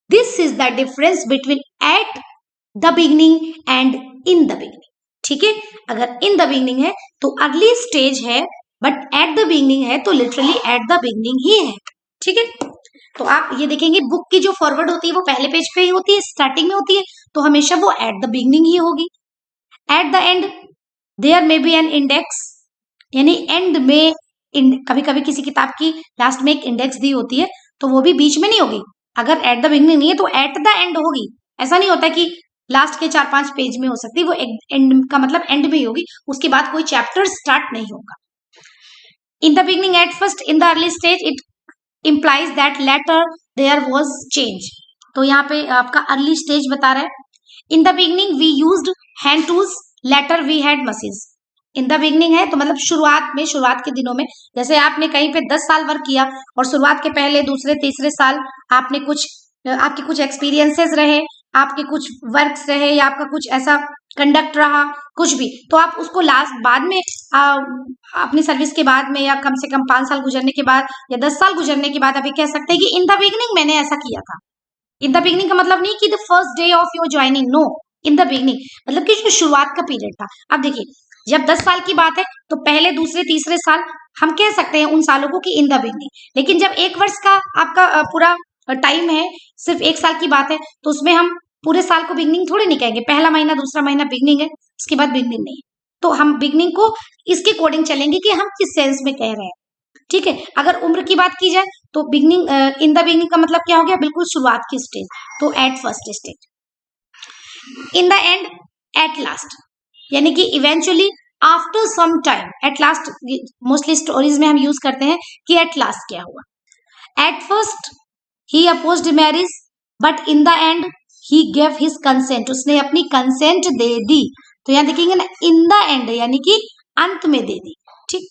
This is the difference between at the beginning and in the beginning. ठीक है, अगर इन द बिगनिंग है तो अर्ली स्टेज है, बट एट द बिगनिंग है तो लिटरली एट द बिगनिंग ही है। ठीक है, तो आप ये देखेंगे बुक की जो फॉरवर्ड होती है वो पहले पेज पे ही होती है, स्टार्टिंग में होती है, तो हमेशा वो एट द बिगनिंग ही होगी। At the end there may be an index, यानी एंड में कभी कभी किसी किताब की लास्ट में एक इंडेक्स दी होती है तो वो भी बीच में नहीं होगी। अगर एट द बिगनिंग नहीं है तो एट द एंड होगी। ऐसा नहीं होता कि लास्ट के 4-5 पेज में हो सकती है, वो एंड का मतलब एंड में ही होगी, उसके बाद कोई चैप्टर स्टार्ट नहीं होगा। In the beginning, at first, in the early stage, it implies that later there was change. तो यहाँ पे आपका अर्ली स्टेज बता रहा है। In the beginning we used hand tools, later we had machines. In the beginning है तो मतलब शुरुआत में, शुरुआत के दिनों में, जैसे आपने कहीं पे 10 साल वर्क किया और शुरुआत के पहले, दूसरे, तीसरे साल आपने आपके कुछ एक्सपीरियंसेस रहे, आपके कुछ वर्क्स रहे या आपका कुछ ऐसा कंडक्ट रहा, कुछ भी, तो आप उसको लास्ट बाद में अपनी सर्विस के बाद में या कम से कम 5 साल गुजरने के बाद या 10 साल गुजरने के बाद आप ये कह सकते हैं कि इन द बिगनिंग मैंने ऐसा किया था। इन द बिगनिंग का मतलब नहीं कि the first day of your joining, no, in the beginning मतलब कि जो शुरुआत का पीरियड था। अब देखिए जब 10 साल की बात है तो पहले, दूसरे, तीसरे साल हम कह सकते हैं उन सालों को कि इन द बिगनिंग। लेकिन जब 1 वर्ष का आपका पूरा टाइम है, सिर्फ 1 साल की बात है, तो उसमें हम पूरे साल को बिगनिंग थोड़ी नहीं कहेंगे। पहला महीना, दूसरा महीना बिगनिंग है, उसके बाद बिगनिंग नहीं है। तो हम बिगनिंग को इसके अकॉर्डिंग चलेंगे कि हम किस सेंस में कह रहे हैं। ठीक है, अगर उम्र की बात की जाए तो बिगनिंग, इन द बिगनिंग का मतलब क्या हो गया, बिल्कुल शुरुआत की स्टेज, तो at first stage. In the end, at last, यानी कि eventually, after some time, at last mostly stories में हम यूज करते हैं कि एट लास्ट क्या हुआ। At first he opposed marriage but in the and he gave his consent, उसने अपनी कंसेंट दे दी। तो यहां देखेंगे ना इन द एंड यानी कि अंत में दे दी। ठीक,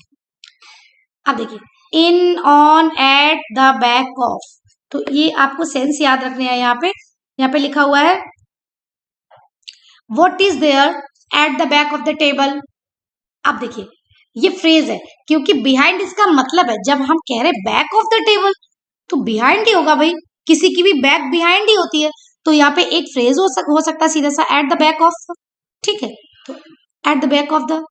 अब देखिए in, on, at, the, back of, तो ये आपको सेंस याद रखने हैं। यहाँ पे लिखा हुआ है what is there at the back of the table. अब देखिए ये फ्रेज है क्योंकि बिहाइंड इसका मतलब है, जब हम कह रहे बैक ऑफ द टेबल तो बिहाइंड ही होगा भाई, किसी की भी बैक बिहाइंड ही होती है। तो यहाँ पे एक फ्रेज हो सकता है सीधा सा, एट द बैक ऑफ। ठीक है, तो at the back of the,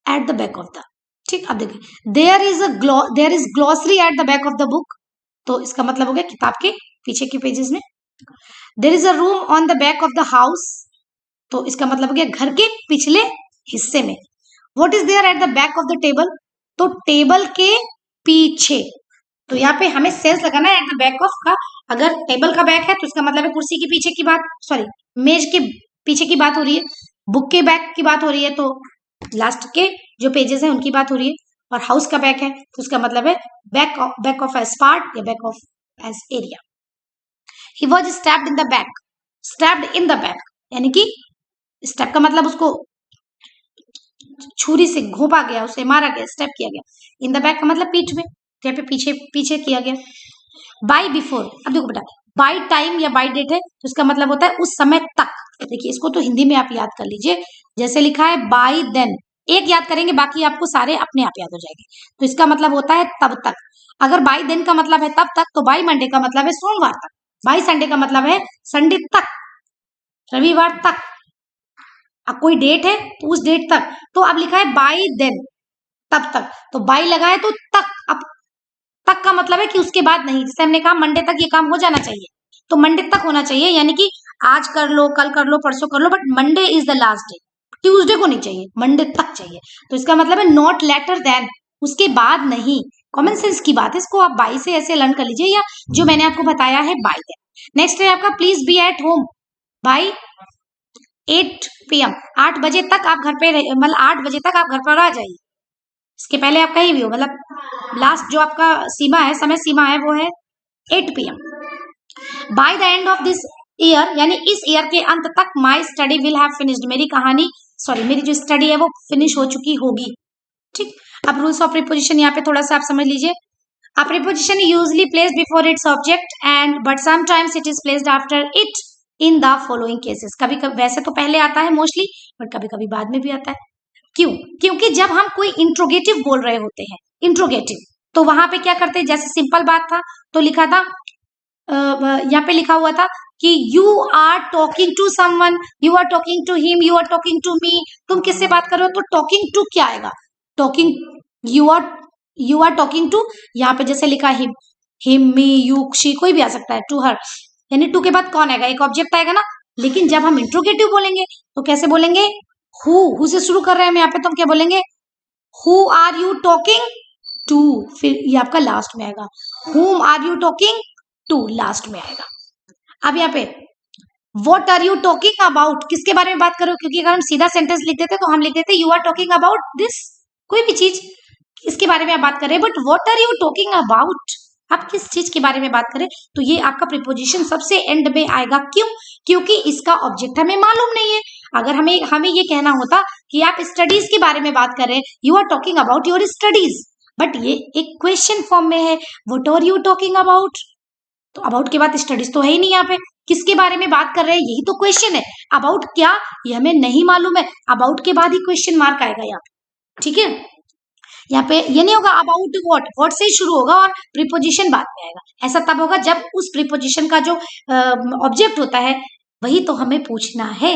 at the back of the. ठीक, अब देखिए there is glossary at the back of the book, तो इसका मतलब हो गया किताब के पीछे के पेजेस में। There is a room on the back of the house, तो इसका मतलब हो गया घर के पिछले हिस्से में। What is there at the back of the table, तो टेबल के पीछे। तो यहाँ पे हमें सेंस लगाना है एट द बैक ऑफ का। अगर टेबल का बैक है तो इसका मतलब है कुर्सी के पीछे की बात, सॉरी मेज के पीछे की बात हो रही है। बुक के बैक की बात हो रही है तो लास्ट के जो पेजेस हैं उनकी बात हो रही है। और हाउस का बैक है तो उसका मतलब है बैक ऑफ एज पार्ट या back of as area. He was stepped in the back, stepped in the back यानी कि स्टेप का मतलब उसको छुरी से घोंपा गया, उसे मारा गया, स्टेप किया गया। इन द बैक का मतलब पीठ में, यहाँ पे पीछे पीछे किया गया। बाय बिफोर, अब देखो बेटा बाय टाइम या बाय डेट है तो इसका मतलब होता है उस समय तक। देखिए इसको तो हिंदी में आप याद कर लीजिए, जैसे लिखा है बाय देन, एक याद करेंगे बाकी आपको सारे अपने आप याद हो जाएंगे। तो इसका मतलब होता है तब तक। अगर बाय देन का मतलब है तब तक तो बाय मंडे का मतलब है सोमवार तक, बाय संडे का मतलब है संडे तक, रविवार तक। अब कोई डेट है तो उस डेट तक, तो अब लिखा है बाय देन तब तक, तो बाय लगा है तो तक। अब तक का मतलब है कि उसके बाद नहीं, जैसे हमने कहा मंडे तक ये काम हो जाना चाहिए तो मंडे तक होना चाहिए, यानी कि आज कर लो, कल कर लो, परसों कर लो, but Monday is the last day. Tuesday को नहीं चाहिए, मंडे तक चाहिए। तो इसका मतलब है नॉट लेटर देन, उसके बाद नहीं। कॉमन सेंस की बात है, इसको आप बाई से ऐसे लर्न कर लीजिए, या जो मैंने आपको बताया है बाई देन। नेक्स्ट है आपका please be at home by 8 PM, 8 बजे तक आप घर पे मतलब 8 बजे तक आप घर पर आ जाइए। इसके पहले आप कहीं भी हो, मतलब लास्ट जो आपका सीमा है, समय सीमा है वो है 8 PM। By the end of this year यानी इस ईयर के अंत तक my study will have finished, मेरी कहानी सॉरी मेरी जो स्टडी है वो फिनिश हो चुकी होगी। ठीक, अब रूल्स ऑफ प्रीपोजिशन यहाँ पे थोड़ा सा आप समझ लीजिए। A preposition usually placed before its object and but sometimes it is placed after it in the following cases। कभी कभी वैसे तो पहले आता है मोस्टली, बट कभी कभी बाद में भी आता है। क्यों? क्योंकि जब हम कोई इंट्रोगेटिव बोल रहे होते हैं, इंट्रोगेटिव, तो वहां पे क्या करते हैं, जैसे सिंपल बात था तो लिखा था, यहाँ पे लिखा हुआ था कि you are talking to someone, you are talking to him, you are talking to me. तुम किससे बात कर रहे हो, तो टॉकिंग टू क्या आएगा, talking, you are talking to, यहाँ पे जैसे लिखा हिम मी यू शी, कोई भी आ सकता है, टू हर, यानी टू के बाद कौन आएगा, एक ऑब्जेक्ट आएगा ना। लेकिन जब हम इंट्रोगेटिव बोलेंगे तो कैसे बोलेंगे, हु से शुरू कर रहे हैं हम यहाँ पे, तो हम क्या बोलेंगे, who are you talking to, फिर ये आपका लास्ट में आएगा, whom are you talking to, last में आएगा। अब यहाँ पे what are you talking about, किसके बारे में बात करो, क्योंकि अगर हम सीधा सेंटेंस लिखते थे तो हम लिखते थे you are talking about this, कोई भी चीज इसके बारे में आप बात कर रहे हैं, but what are you talking about, आप किस चीज के बारे में बात करें, तो ये आपका प्रीपोजिशन सबसे एंड में आएगा। क्यों? क्योंकि इसका ऑब्जेक्ट हमें मालूम नहीं है। अगर हमें हमें ये कहना होता कि आप स्टडीज के बारे में बात कर रहे हैं, you are talking about your studies, but ये एक क्वेश्चन फॉर्म में है, what are you talking about, तो अबाउट के बाद स्टडीज तो है ही नहीं, यहाँ पे किसके बारे में बात कर रहे हैं यही तो क्वेश्चन है। अबाउट क्या ये हमें नहीं मालूम है, अबाउट के बाद ही क्वेश्चन मार्क आएगा यहाँ पे। ठीक है, यहाँ पे ये नहीं होगा अबाउट व्हाट से ही शुरू होगा और प्रीपोजिशन बाद में आएगा। ऐसा तब होगा जब उस प्रीपोजिशन का जो ऑब्जेक्ट होता है वही तो हमें पूछना है,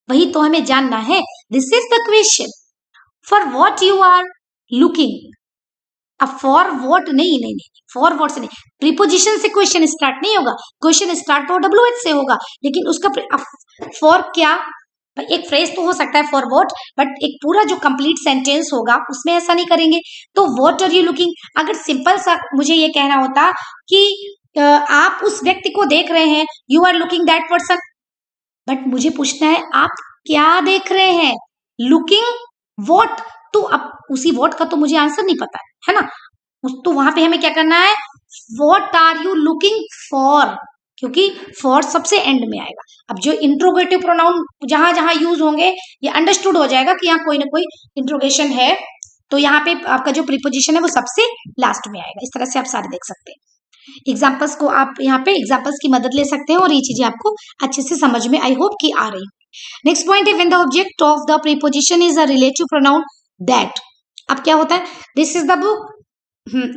वही तो हमें जानना है। This is the question, for what you are looking. अब फॉर व्हाट नहीं नहीं नहीं, फॉर व्हाट से नहीं, प्रीपोजिशन से क्वेश्चन स्टार्ट नहीं होगा, क्वेश्चन स्टार्ट तो WH से होगा, लेकिन उसका फॉर क्या, एक फ्रेज तो हो सकता है फॉर व्हाट, बट एक पूरा जो कंप्लीट सेंटेंस होगा उसमें ऐसा नहीं करेंगे। तो व्हाट आर यू लुकिंग, अगर सिंपल सा मुझे ये कहना होता कि आप उस व्यक्ति को देख रहे हैं, you are looking that person, but मुझे पूछना है आप क्या देख रहे हैं, लुकिंग व्हाट, तो अब उसी व्हाट का तो मुझे आंसर नहीं पता है ना, तो वहां पे हमें क्या करना है, what are you looking for, क्योंकि फॉर सबसे एंड में आएगा। अब जो इंट्रोगेटिव प्रोनाउन जहां जहां यूज होंगे ये अंडरस्टूड हो जाएगा कि यहाँ कोई ना कोई इंट्रोगेशन है, तो यहाँ पे आपका जो प्रीपोजिशन है वो सबसे लास्ट में आएगा। इस तरह से आप सारे देख सकते हैं। एग्जाम्पल्स को आप यहाँ पे एग्जाम्पल्स की मदद ले सकते हैं और ये चीजें आपको अच्छे से समझ में आई होप कि आ रही। नेक्स्ट पॉइंट है when the object of the preposition is a relative pronoun that. अब क्या होता है, दिस इज द बुक,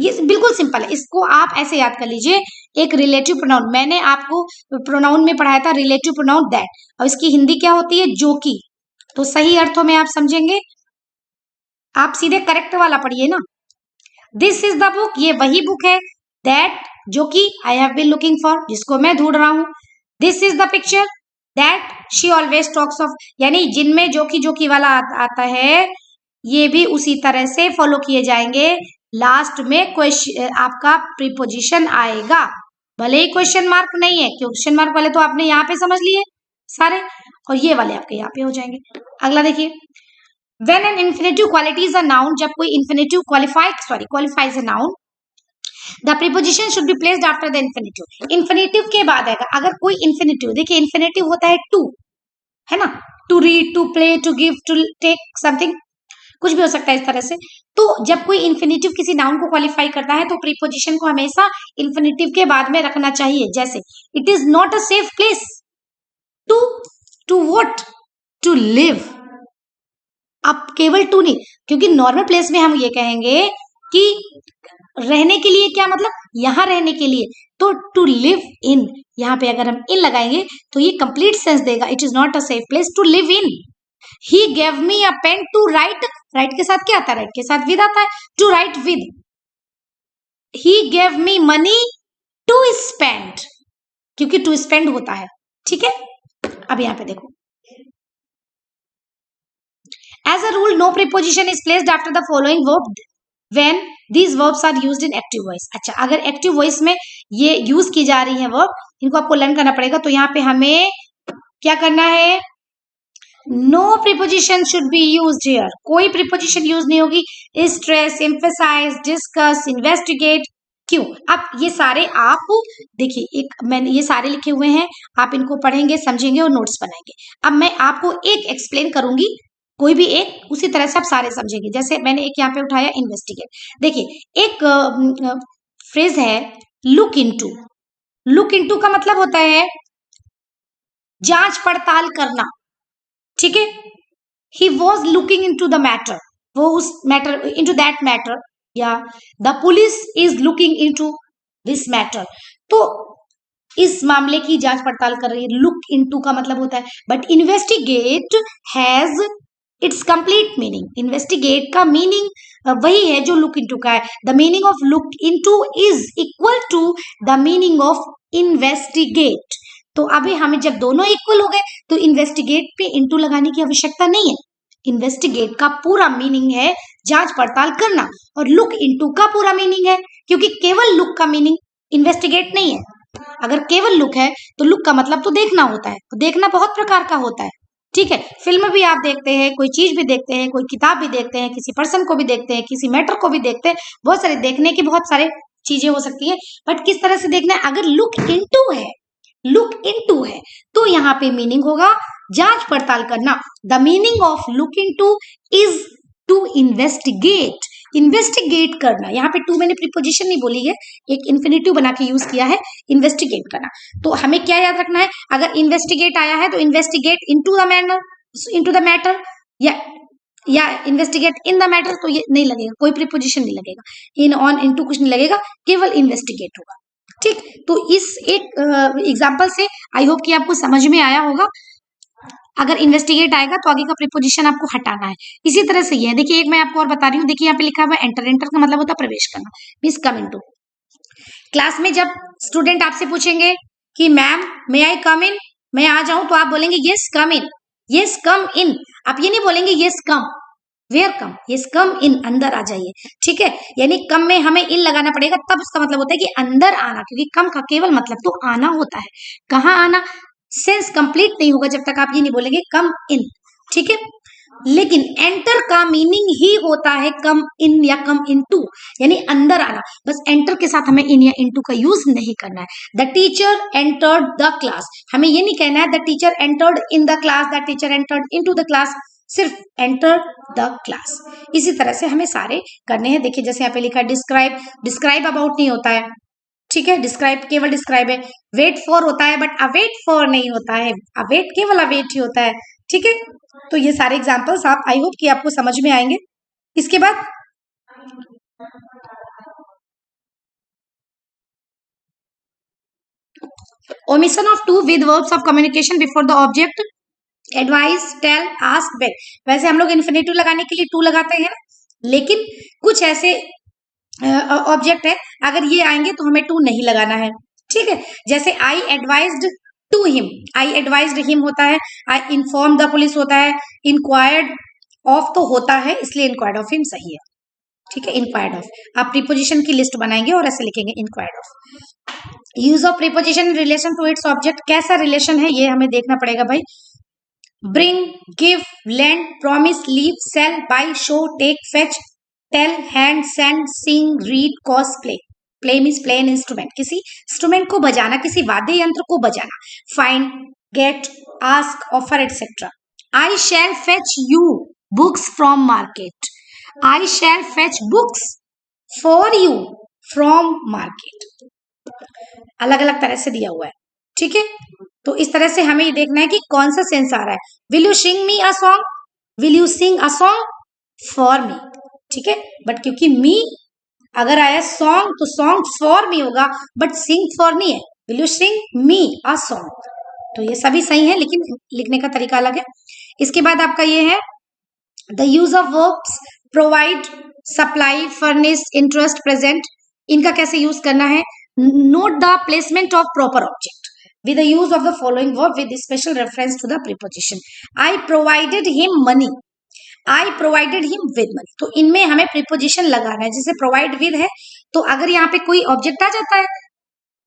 ये बिल्कुल सिंपल है, इसको आप ऐसे याद कर लीजिए, एक रिलेटिव प्रोनाउन, मैंने आपको प्रोनाउन में पढ़ाया था रिलेटिव प्रोनाउन दैट, और इसकी हिंदी क्या होती है, जो की, तो सही अर्थों में आप समझेंगे, आप सीधे करेक्ट वाला पढ़िए ना। दिस इज द बुक, ये वही बुक है, दैट जो कि I have been looking for, जिसको मैं ढूंढ रहा हूं। This is the picture that she always talks of, यानी जिनमें जो की वाला आता है ये भी उसी तरह से फॉलो किए जाएंगे लास्ट में क्वेश्चन आपका प्रीपोजिशन आएगा, भले ही क्वेश्चन मार्क नहीं है, क्वेश्चन मार्क वाले तो आपने यहाँ पे समझ लिए सारे, और ये वाले आपके यहाँ पे हो जाएंगे। अगला देखिए, when an infinitive quality is a noun, जब कोई infinitive qualifies a noun, the preposition should be placed after the infinitive. Infinitive के बाद आएगा, अगर कोई इन्फिनेटिव, देखिए इन्फिनेटिव होता है टू, है ना, to read, to play, to give, to take something, कुछ भी हो सकता है इस तरह से। तो जब कोई इन्फिनेटिव किसी नाउन को क्वालिफाई करता है तो प्रीपोजिशन को हमेशा इन्फिनेटिव के बाद में रखना चाहिए। जैसे it is not a safe place to, to what, to live. अब केवल टू नहीं, क्योंकि नॉर्मल प्लेस में हम ये कहेंगे कि रहने के लिए, क्या मतलब, यहां रहने के लिए, तो टू लिव इन, यहां पे अगर हम इन लगाएंगे तो ये कंप्लीट सेंस देगा, it is not a safe place to live in. He gave me a pen to write, write के साथ क्या आता है, राइट के साथ विद आता है, to write with. He gave me money to spend, क्योंकि टू स्पेंड होता है, ठीक है। अब यहां पे देखो, as a rule no preposition is placed after the following verb when these verbs are used in active voice. अच्छा, अगर एक्टिव वॉइस में ये यूज की जा रही है वर्ब, इनको आपको लर्न करना पड़ेगा। तो यहाँ पे हमें क्या करना है, no preposition should be used here, कोई प्रीपोजिशन यूज नहीं होगी। स्ट्रेस, एम्फेसाइज, डिस्कस, इन्वेस्टिगेट, क्यों। अब ये सारे आप देखिए, एक मैंने ये सारे लिखे हुए हैं, आप इनको पढ़ेंगे, समझेंगे और नोट्स बनाएंगे। अब मैं आपको एक एक्सप्लेन करूंगी, कोई भी एक, उसी तरह से आप सारे समझेंगे। जैसे मैंने एक यहाँ पे उठाया इन्वेस्टिगेट, देखिए एक फ्रेज है लुक इनटू। लुक इनटू का मतलब होता है जांच पड़ताल करना, ठीक है। He was looking into the matter, वो उस matter, into that matter, या the police is looking into this matter, तो इस मामले की जांच पड़ताल कर रही है। लुक इनटू का मतलब होता है, but investigate has its complete meaning. Investigate का मीनिंग वही है जो लुक इनटू का है। The meaning of look into is equal to the meaning of investigate. तो अभी हमें जब दोनों इक्वल हो गए तो इन्वेस्टिगेट पे इनटू लगाने की आवश्यकता नहीं है। इन्वेस्टिगेट का पूरा मीनिंग है जांच पड़ताल करना, और लुक इनटू का पूरा मीनिंग है, क्योंकि केवल लुक का मीनिंग इन्वेस्टिगेट नहीं है। अगर केवल लुक है तो लुक का मतलब तो देखना होता है, तो देखना बहुत प्रकार का होता है, ठीक है। फिल्म भी आप देखते हैं, कोई चीज भी देखते हैं, कोई किताब भी देखते हैं, किसी पर्सन को भी देखते हैं, किसी मैटर को भी देखते हैं, बहुत सारे देखने की बहुत सारे चीजें हो सकती है। बट किस तरह से देखना है, अगर लुक इनटू है, लुक इनटू है, तो यहाँ पे मीनिंग होगा जांच पड़ताल करना। The meaning of look into is to investigate, investigate करना। यहाँ पे टू मैंने प्रीपोजिशन नहीं बोली है, एक इन्फिनेटिव बना के यूज किया है, इन्वेस्टिगेट करना। तो हमें क्या याद रखना है, अगर इन्वेस्टिगेट आया है तो investigate into the matter, into the matter, या इन्वेस्टिगेट इन द मैटर, तो ये नहीं लगेगा, कोई प्रीपोजिशन नहीं लगेगा, इन, ऑन, इनटू कुछ नहीं लगेगा, केवल इन्वेस्टिगेट होगा, ठीक। तो इस एक एग्जाम्पल से आई होप कि आपको समझ में आया होगा। अगर इन्वेस्टिगेट आएगा तो आगे का प्रीपोजिशन आपको हटाना है। इसी तरह से ये है, देखिए एक मैं आपको और बता रही हूँ, देखिए यहाँ पे लिखा हुआ है एंटर। एंटर का मतलब होता है प्रवेश करना, मींस कम इनटू। क्लास में जब स्टूडेंट आपसे पूछेंगे कि मैम मे आई कम इन, मैं आ जाऊं, तो आप बोलेंगे यस कम इन, यस कम इन। आप ये नहीं बोलेंगे yes come, where come, yes come in, अंदर आ जाइए, ठीक है। यानी कम में हमें इन लगाना पड़ेगा, तब उसका मतलब होता है कि अंदर आना, क्योंकि कम का केवल मतलब तो आना होता है। कहाँ आना, सेंस कंप्लीट नहीं होगा जब तक आप ये नहीं बोलेंगे कम इन, ठीक है। लेकिन एंटर का मीनिंग ही होता है कम इन या कम इन टू, यानी अंदर आना। बस एंटर के साथ हमें इन या इनटू का यूज नहीं करना है। The teacher entered the class, हमें ये नहीं कहना है the teacher entered in the class, the teacher entered into the class, सिर्फ एंटर द क्लास। इसी तरह से हमें सारे करने हैं। देखिए जैसे यहाँ पे लिखा है डिस्क्राइब, डिस्क्राइब अबाउट नहीं होता है, ठीक है, डिस्क्राइब केवल डिस्क्राइब है। वेट फॉर होता है बट अवेट फॉर नहीं होता है, अवेट केवल अवेट ही होता है, ठीक है। तो ये सारे एग्जांपल्स आप, आई होप कि आपको समझ में आएंगे। इसके बाद omission of to with verbs of communication before the object, advise, tell, ask, beg. वैसे हम लोग इन्फिनेटिव लगाने के लिए टू लगाते हैं ना, लेकिन कुछ ऐसे ऑब्जेक्ट है अगर ये आएंगे तो हमें टू नहीं लगाना है, ठीक है। जैसे I advised to him, I advised him होता है, आई इन्फॉर्म द पुलिस होता है, इंक्वायर्ड ऑफ तो होता है, इसलिए इंक्वायर्ड ऑफ हिम सही है। ठीक है, इंक्वायर्ड ऑफ। आप प्रीपोजिशन की लिस्ट बनाएंगे और ऐसे लिखेंगे inquired of. Use of preposition in relation to its object, कैसा रिलेशन है ये हमें देखना पड़ेगा भाई। Bring, give, lend, promise, leave, sell, buy, show, take, fetch, tell, hand, send, sing, read, cause, play. Play means play an instrument, किसी instrument को बजाना, किसी वाद्य यंत्र को बजाना। Find, get, ask, offer, etcetera. I shall fetch you books from market. I shall fetch books for you from market. अलग अलग तरह से दिया हुआ है, ठीक है। तो इस तरह से हमें ये देखना है कि कौन सा सेंस आ रहा है। Will you sing me a song, will you sing a song for me, ठीक है। बट क्योंकि मी अगर आया सॉन्ग तो सॉन्ग फॉर मी होगा, बट सिंग फॉर नहीं है। Will you sing me a song, तो ये सभी सही है लेकिन लिखने का तरीका अलग है। इसके बाद आपका ये है the use of verbs provide, supply, furnish, interest, present. इनका कैसे यूज करना है। Note the placement of proper object with the use of the following verb with special reference to the preposition. I provided him money, I provided him with money। तो इनमें हमें preposition लगाना है। जैसे provide with है तो अगर यहाँ पे कोई ऑब्जेक्ट आ जाता है,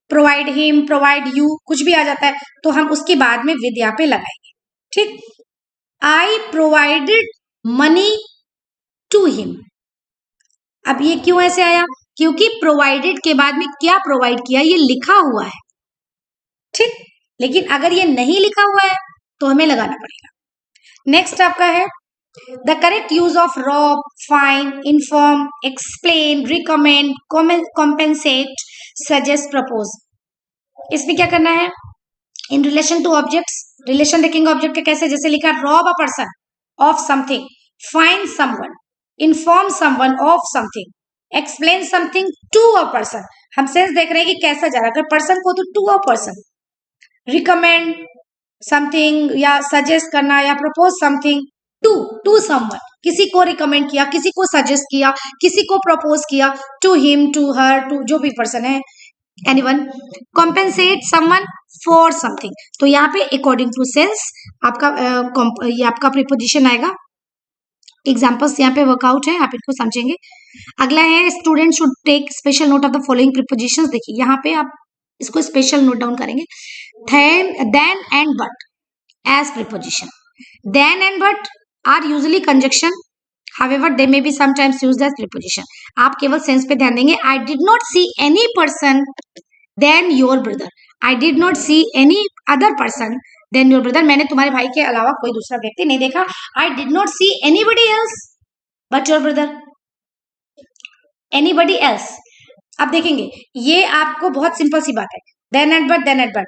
provide him, provide you, कुछ भी आ जाता है तो हम उसके बाद में with यहाँ पे लगाएंगे, ठीक। I provided money to him। अब ये क्यों ऐसे आया, क्योंकि प्रोवाइडेड के बाद में क्या प्रोवाइड किया ये लिखा हुआ है, ठीक। लेकिन अगर ये नहीं लिखा हुआ है तो हमें लगाना पड़ेगा। नेक्स्ट आपका है the correct use of rob, fine, inform, explain, recommend, compensate, suggest, propose. इसमें क्या करना है, in relation to objects, relation देखेंगे ऑब्जेक्ट के कैसे। जैसे लिखा rob a person of something, fine someone, inform someone of something, explain something to a person. हम सेंस देख रहे हैं कि कैसा जा रहा है, अगर पर्सन को तो to a person, recommend something या सजेस्ट करना या प्रपोज समथिंग टू समवन, किसी को रिकमेंड किया, किसी को सजेस्ट किया, किसी को प्रपोज किया, to him, to her, to जो भी पर्सन है, anyone. Compensate someone for something, तो यहाँ पे अकॉर्डिंग टू सेंस आपका ये आपका प्रीपोजिशन आएगा। एग्जाम्पल्स यहाँ पे वर्कआउट है, आप इनको समझेंगे। अगला है student should take special note of the following prepositions. देखिए यहाँ पे आप इसको स्पेशल नोट डाउन करेंगे। then and but as preposition, then and but are usually conjunction, however they may be sometimes used as preposition। आप केवल sense पे ध्यान देंगे। I did not see any person than your brother, I did not see any other person than your brother। मैंने तुम्हारे भाई के अलावा कोई दूसरा व्यक्ति नहीं देखा। I did not see anybody else but your brother, anybody else। अब देखेंगे ये आपको बहुत सिंपल सी बात है, then and but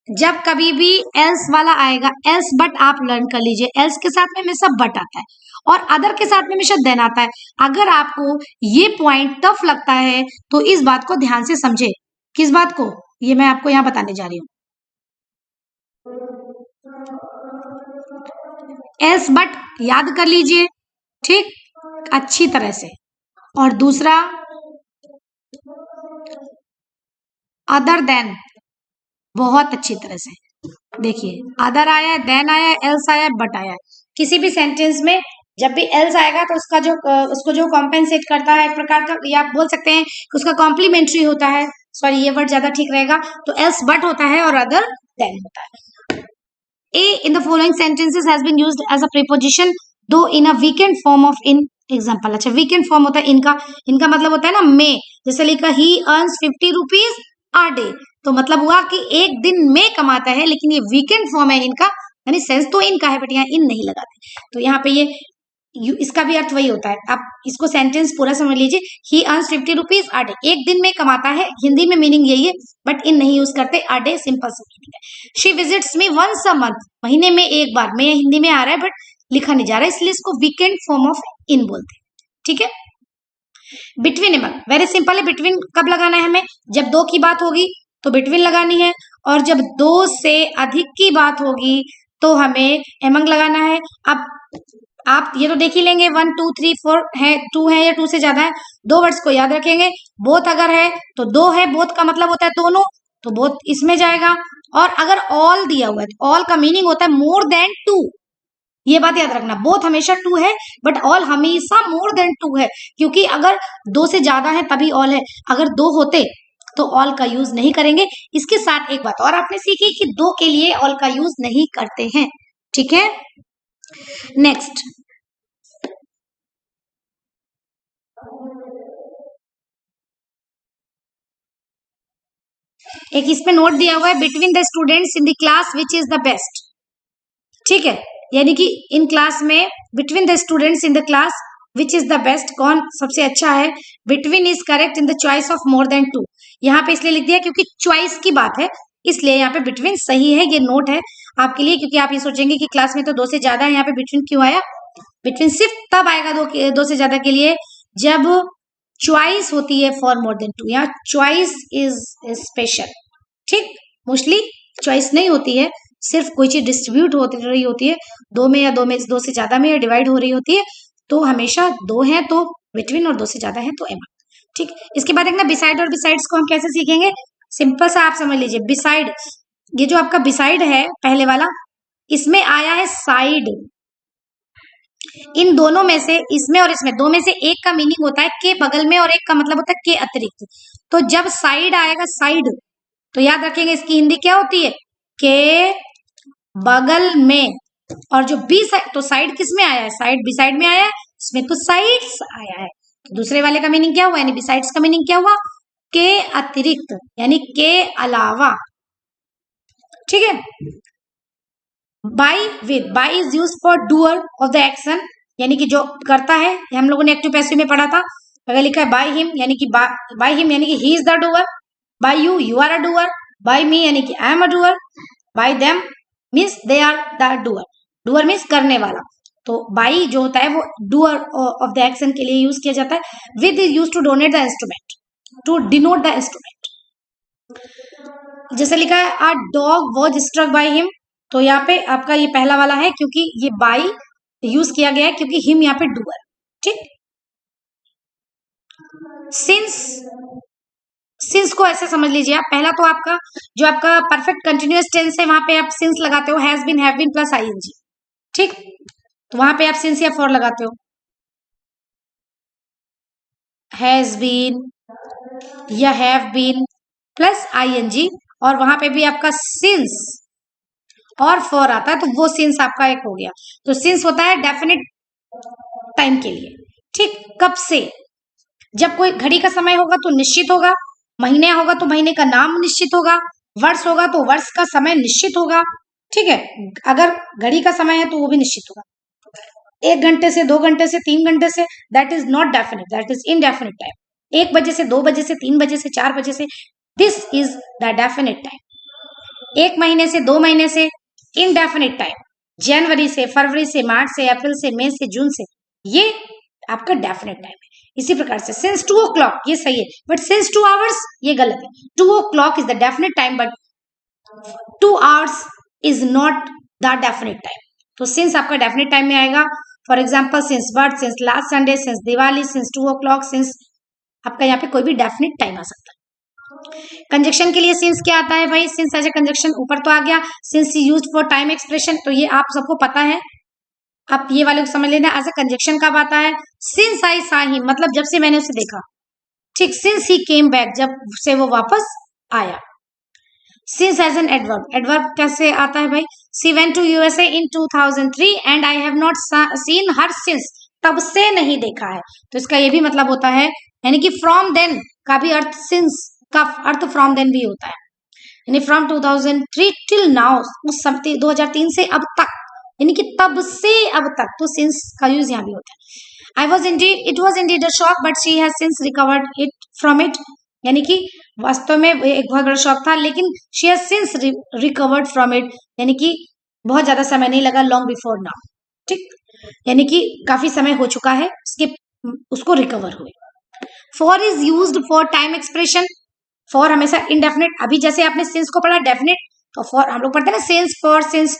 जब कभी भी एल्स वाला आएगा, एल्स बट आप लर्न कर लीजिए, एल्स के साथ में हमेशा बट आता है और अदर के साथ में हमेशा देन आता है। अगर आपको ये पॉइंट टफ लगता है तो इस बात को ध्यान से समझे। किस बात को, ये मैं आपको यहाँ बताने जा रही हूँ। एल्स बट याद कर लीजिए, ठीक, अच्छी तरह से। और दूसरा अदर देन, बहुत अच्छी तरह से देखिए। अदर आया है, देन आया है, एल्स आया है, बट आया है। किसी भी सेंटेंस में जब भी एल्स आएगा तो उसका जो उसको जो कॉम्पेंसेट करता है एक प्रकार का, या आप बोल सकते हैं कि उसका कॉम्प्लीमेंट्री होता है, सॉरी ये वर्ड ज्यादा ठीक रहेगा, तो एल्स बट होता है और अदर देन होता है। A in the following sentences has been used as a preposition though in a weakened form of in example. अच्छा, वीकेंड फॉर्म होता है इनका, इनका मतलब होता है ना मे। जैसे लिखा ही अर्न्स 50 रुपीज a डे, तो मतलब हुआ कि एक दिन में कमाता है, लेकिन ये वीकेंड फॉर्म है इनका, यानी सेंस तो इनका है बट यहाँ इन नहीं लगाते। तो यहाँ पे ये इसका भी अर्थ वही होता है। आप इसको सेंटेंस पूरा समझ लीजिए। ही अर्न्स 50 रुपीज a डे, एक दिन में कमाता है, हिंदी में मीनिंग यही है बट इन नहीं यूज करते, a डे सिंपल सा मीनिंग है। She visits me once a month, महीने में एक बार, में हिंदी में आ रहा है बट लिखा नहीं जा रहा है, इसलिए इसको वीकेंड फॉर्म ऑफ इन बोलते हैं, ठीक है। बिटवीन एमंग, वेरी सिंपल है। बिटवीन कब लगाना है हमें, जब दो की बात होगी तो बिटवीन लगानी है, और जब दो से अधिक की बात होगी तो हमें एमंग लगाना है। अब आप ये तो देख ही लेंगे 1 2 3 4 है, 2 है या 2 से ज्यादा है, दो वर्ड्स को याद रखेंगे। बोथ अगर है तो दो है, बोथ का मतलब होता है दोनों, तो बोथ इसमें जाएगा। और अगर ऑल दिया हुआ है तो ऑल का मीनिंग होता है मोर देन टू, ये बात याद रखना, बोथ हमेशा टू है बट ऑल हमेशा मोर देन टू है, क्योंकि अगर दो से ज्यादा है तभी ऑल है, अगर दो होते तो ऑल का यूज नहीं करेंगे। इसके साथ एक बात और आपने सीखी कि दो के लिए ऑल का यूज नहीं करते हैं, ठीक है। नेक्स्ट, एक इसमें नोट दिया हुआ है, between the students in the class which is the best, ठीक है, यानी कि इन क्लास में between the students in the class which is the best, कौन सबसे अच्छा है। Between is correct in the choice of more than two, यहाँ पे इसलिए लिख दिया क्योंकि चॉइस की बात है, इसलिए यहाँ पे बिटवीन सही है। ये नोट है आपके लिए, क्योंकि आप ये सोचेंगे कि क्लास में तो दो से ज्यादा है, यहाँ पे बिटवीन क्यों आया। बिटवीन सिर्फ तब आएगा दो से ज्यादा के लिए जब चॉइस होती है फॉर मोर देन टू, यहाँ चॉइस इज स्पेशल, ठीक। मोस्टली चॉइस नहीं होती है, सिर्फ कोई चीज डिस्ट्रीब्यूट हो रही होती है दो में, या दो से ज्यादा में, या डिवाइड हो रही होती है, तो हमेशा दो है तो बिटवीन और दो से ज्यादा है तो एम, ठीक। इसके बाद एक ना बिसाइड और बिसाइड्स को हम कैसे सीखेंगे, सिंपल सा आप समझ लीजिए। बिसाइड, ये जो आपका बिसाइड है पहले वाला, इसमें आया है साइड, इन दोनों में से, इसमें और इसमें, दो में से एक का मीनिंग होता है के बगल में और एक का मतलब होता है के अतिरिक्त। तो जब साइड आएगा साइड, तो याद रखेंगे इसकी हिंदी क्या होती है, के बगल में। और जो बी साइड, तो साइड किस में आया है, साइड बी साइड में आया है, इसमें तो साइड्स आया है, तो दूसरे वाले का मीनिंग क्या हुआ, यानी बिसाइड्स का मीनिंग क्या हुआ, के अतिरिक्त, यानी के अलावा, ठीक है। By with, by is use for doer of the action, यानी कि जो करता है, हम लोगों ने एक्टिव पैसिव में पढ़ा था, अगर लिखा है बाय हिम, यानी कि बाय हिम यानी कि he is the doer, by you, you are a doer, by me यानी कि I am a doer, by them means they are the doer, doer means करने वाला। तो बाई जो होता है वो डूअर ऑफ द एक्शन के लिए यूज किया जाता है। With is use to donate the instrument, to denote the instrument. जैसे लिखा है a dog was struck by him, तो यहाँ पे आपका ये पहला वाला है, क्योंकि ये बाई यूज किया गया है, क्योंकि हिम यहाँ पे डूअर, ठीक। सिंस को ऐसे समझ लीजिए आप, पहला तो आपका जो आपका परफेक्ट कंटिन्यूअस टेंस है, वहां पे आप सिंस लगाते हो, has been, have been plus ING, ठीक। तो वहां पे आप सिंस या फॉर लगाते हो, हैज बीन या हैव बीन प्लस आईएनजी, और वहां पे भी आपका सिंस और फॉर आता है, तो वो सिंस आपका एक हो गया। तो सिंस होता है डेफिनेट टाइम के लिए, ठीक। कब से, जब कोई घड़ी का समय होगा तो निश्चित होगा, महीने होगा तो महीने का नाम निश्चित होगा, वर्ष होगा तो वर्ष का समय निश्चित होगा, ठीक है। अगर घड़ी का समय है तो वो भी निश्चित होगा, 1 घंटे से 2 घंटे से 3 घंटे से, that is not definite, that is indefinite time. 1 बजे से 2 बजे से 3 बजे से 4 बजे से, this is the definite time. 1 महीने से 2 महीने से, इनडेफिनेट टाइम। जनवरी से, फरवरी से, मार्च से, अप्रैल से, मई से, जून से, ये आपका डेफिनेट टाइम है। इसी प्रकार से सिंस 2 o'clock, ये सही है, बट सिंस 2 hours ये गलत है। 2 o'clock is the definite time, but 2 hours is not the definite time. तो सिंस आपका डेफिनेट टाइम में आएगा। For example since birth, since last Sunday, since Diwali, since 2 o'clock, since आपका यहाँ पे कोई भी डेफिनेट टाइम आ सकता है। कंजक्शन के लिए सिंस क्या आता है भाई, सिंस एज ए कंजक्शन ऊपर तो आ गया, since used for time expression, तो ये आप सबको पता है, आप ये वाले को समझ लेना। एज ए कंजक्शन कब आता है, सिंस आई सा हिम, मतलब जब से मैंने उसे देखा, ठीक। सिंस ही केम बैक, जब से वो वापस आया। Since as an adverb, adverb कैसे आता है भाई, she went to USA in 2003 and I have not seen her since, तब से नहीं देखा है, तो इसका ये भी मतलब होता है, यानी कि फ्रॉम देन का भी अर्थ, सिंस का अर्थ फ्रॉम देन भी होता है, यानी फ्रॉम 2003 टिल नाउ, उस समय 2003 से अब तक, यानी कि तब से अब तक, तो सिंस का यूज यहाँ भी होता है। It was indeed a shock but she has since recovered it from it, यानी कि वास्तव में एक बहुत बड़ा शॉक था, लेकिन she has since recovered from it, यानी कि बहुत ज्यादा समय नहीं लगा, लॉन्ग बिफोर नाउ, ठीक। यानी कि काफी समय हो चुका है उसको रिकवर हुए। For is used for time expression, for हमेशा इनडेफिनेट, अभी जैसे आपने सिंस को पढ़ा डेफिनेट, तो फॉर हम लोग पढ़ते हैं ना सिंस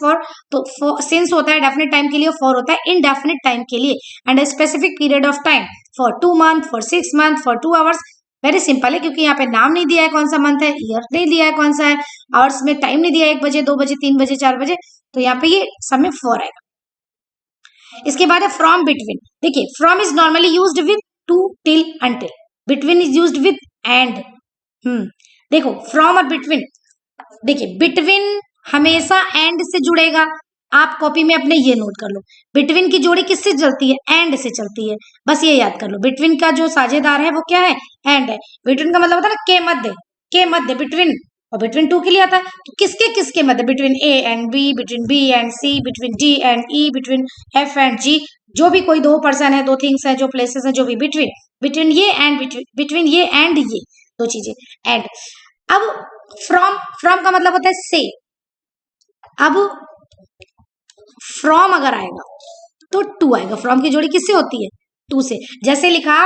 फॉर, तो सिंस होता है डेफिनेट टाइम के लिए, फॉर होता है इनडेफिनेट टाइम के लिए, and specific period of time, for 2 months, for 6 months, for 2 hours। Very simple है, क्योंकि यहाँ पे नाम नहीं दिया है कौन सा मंथ है, ईयर नहीं दिया है कौन सा है, आवर्स में टाइम नहीं दिया है 1 बजे 2 बजे 3 बजे 4 बजे, तो यहाँ पे ये समय फॉर आएगा। इसके बाद है फ्रॉम बिटवीन। देखिए from is normally used with two till until, between is used with and. देखो फ्रॉम और बिटवीन, देखिए बिटवीन हमेशा एंड से जुड़ेगा, आप कॉपी में अपने ये नोट कर लो। बिटवीन की जोड़ी किससे चलती है? एंड से चलती है, बस ये याद कर लो। बिटवीन का जो साझेदार है वो क्या है? एंड है। बिटवीन का मतलब होता है ना के मध्य, के मध्य बिटवीन, और बिटवीन टू के लिए आता है। तो किसके किसके मध्य? Between A and B, between B and C, between D and E, between F and G, जो भी कोई दो पर्सन है, दो थिंग्स है, जो प्लेसेस है, जो भी बिटवीन, बिटवीन ये एंड बिटवीन ये एंड ये दो चीजें एंड। अब फ्रॉम, फ्रॉम का मतलब होता है से। अब फ्रॉम अगर आएगा तो टू आएगा। फ्रॉम की जोड़ी किससे होती है? टू से। जैसे लिखा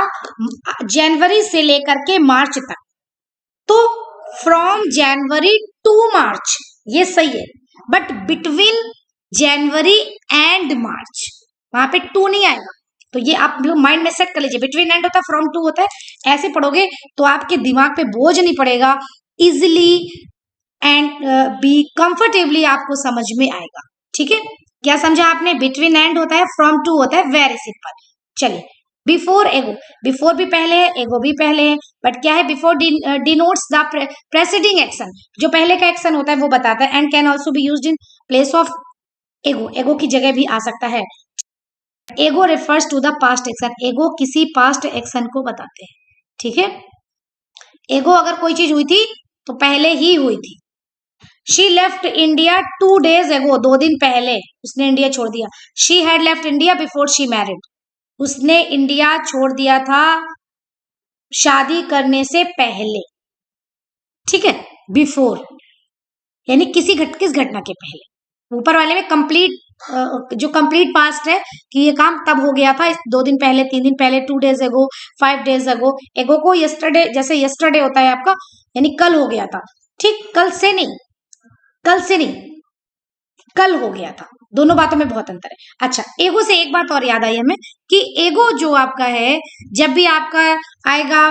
जनवरी से लेकर के मार्च तक, तो फ्रॉम जनवरी टू मार्च, ये सही है। बट बिटवीन जनवरी एंड मार्च, वहां पे टू नहीं आएगा। तो ये आप लोग माइंड में सेट कर लीजिए। बिटवीन एंड होता है, फ्रॉम टू होता है। ऐसे पढ़ोगे तो आपके दिमाग पे बोझ नहीं पड़ेगा, इजिली एंड बी कंफर्टेबली आपको समझ में आएगा। ठीक है, क्या समझा आपने? बिटवीन एंड होता है, फ्रॉम टू होता है, वेरी सिंपल। चलिए बिफोर एगो, बिफोर भी पहले है, एगो भी पहले है, बट क्या है? Before denotes the preceding action, जो पहले का एक्शन होता है वो बताता है। And can also be used in place of ago, ago की जगह भी आ सकता है। Ago refers to the past action, ago किसी पास्ट एक्शन को बताते हैं। ठीक है, एगो अगर कोई चीज हुई थी तो पहले ही हुई थी। She left India 2 days ago, 2 दिन पहले उसने इंडिया छोड़ दिया। She had left India before she married, उसने इंडिया छोड़ दिया था शादी करने से पहले। ठीक है, बिफोर यानी किस घटना के पहले। ऊपर वाले में कंप्लीट, जो कंप्लीट पास्ट है कि ये काम तब हो गया था, 2 दिन पहले, 3 दिन पहले, 2 days ago, 5 days ago। एगो को यस्टरडे, जैसे यस्टरडे होता है आपका, यानी कल हो गया था। ठीक, कल से नहीं, कल से नहीं, कल हो गया था। दोनों बातों में बहुत अंतर है। अच्छा, एगो से एक बात और याद आई हमें कि एगो जो आपका है, जब भी आपका आएगा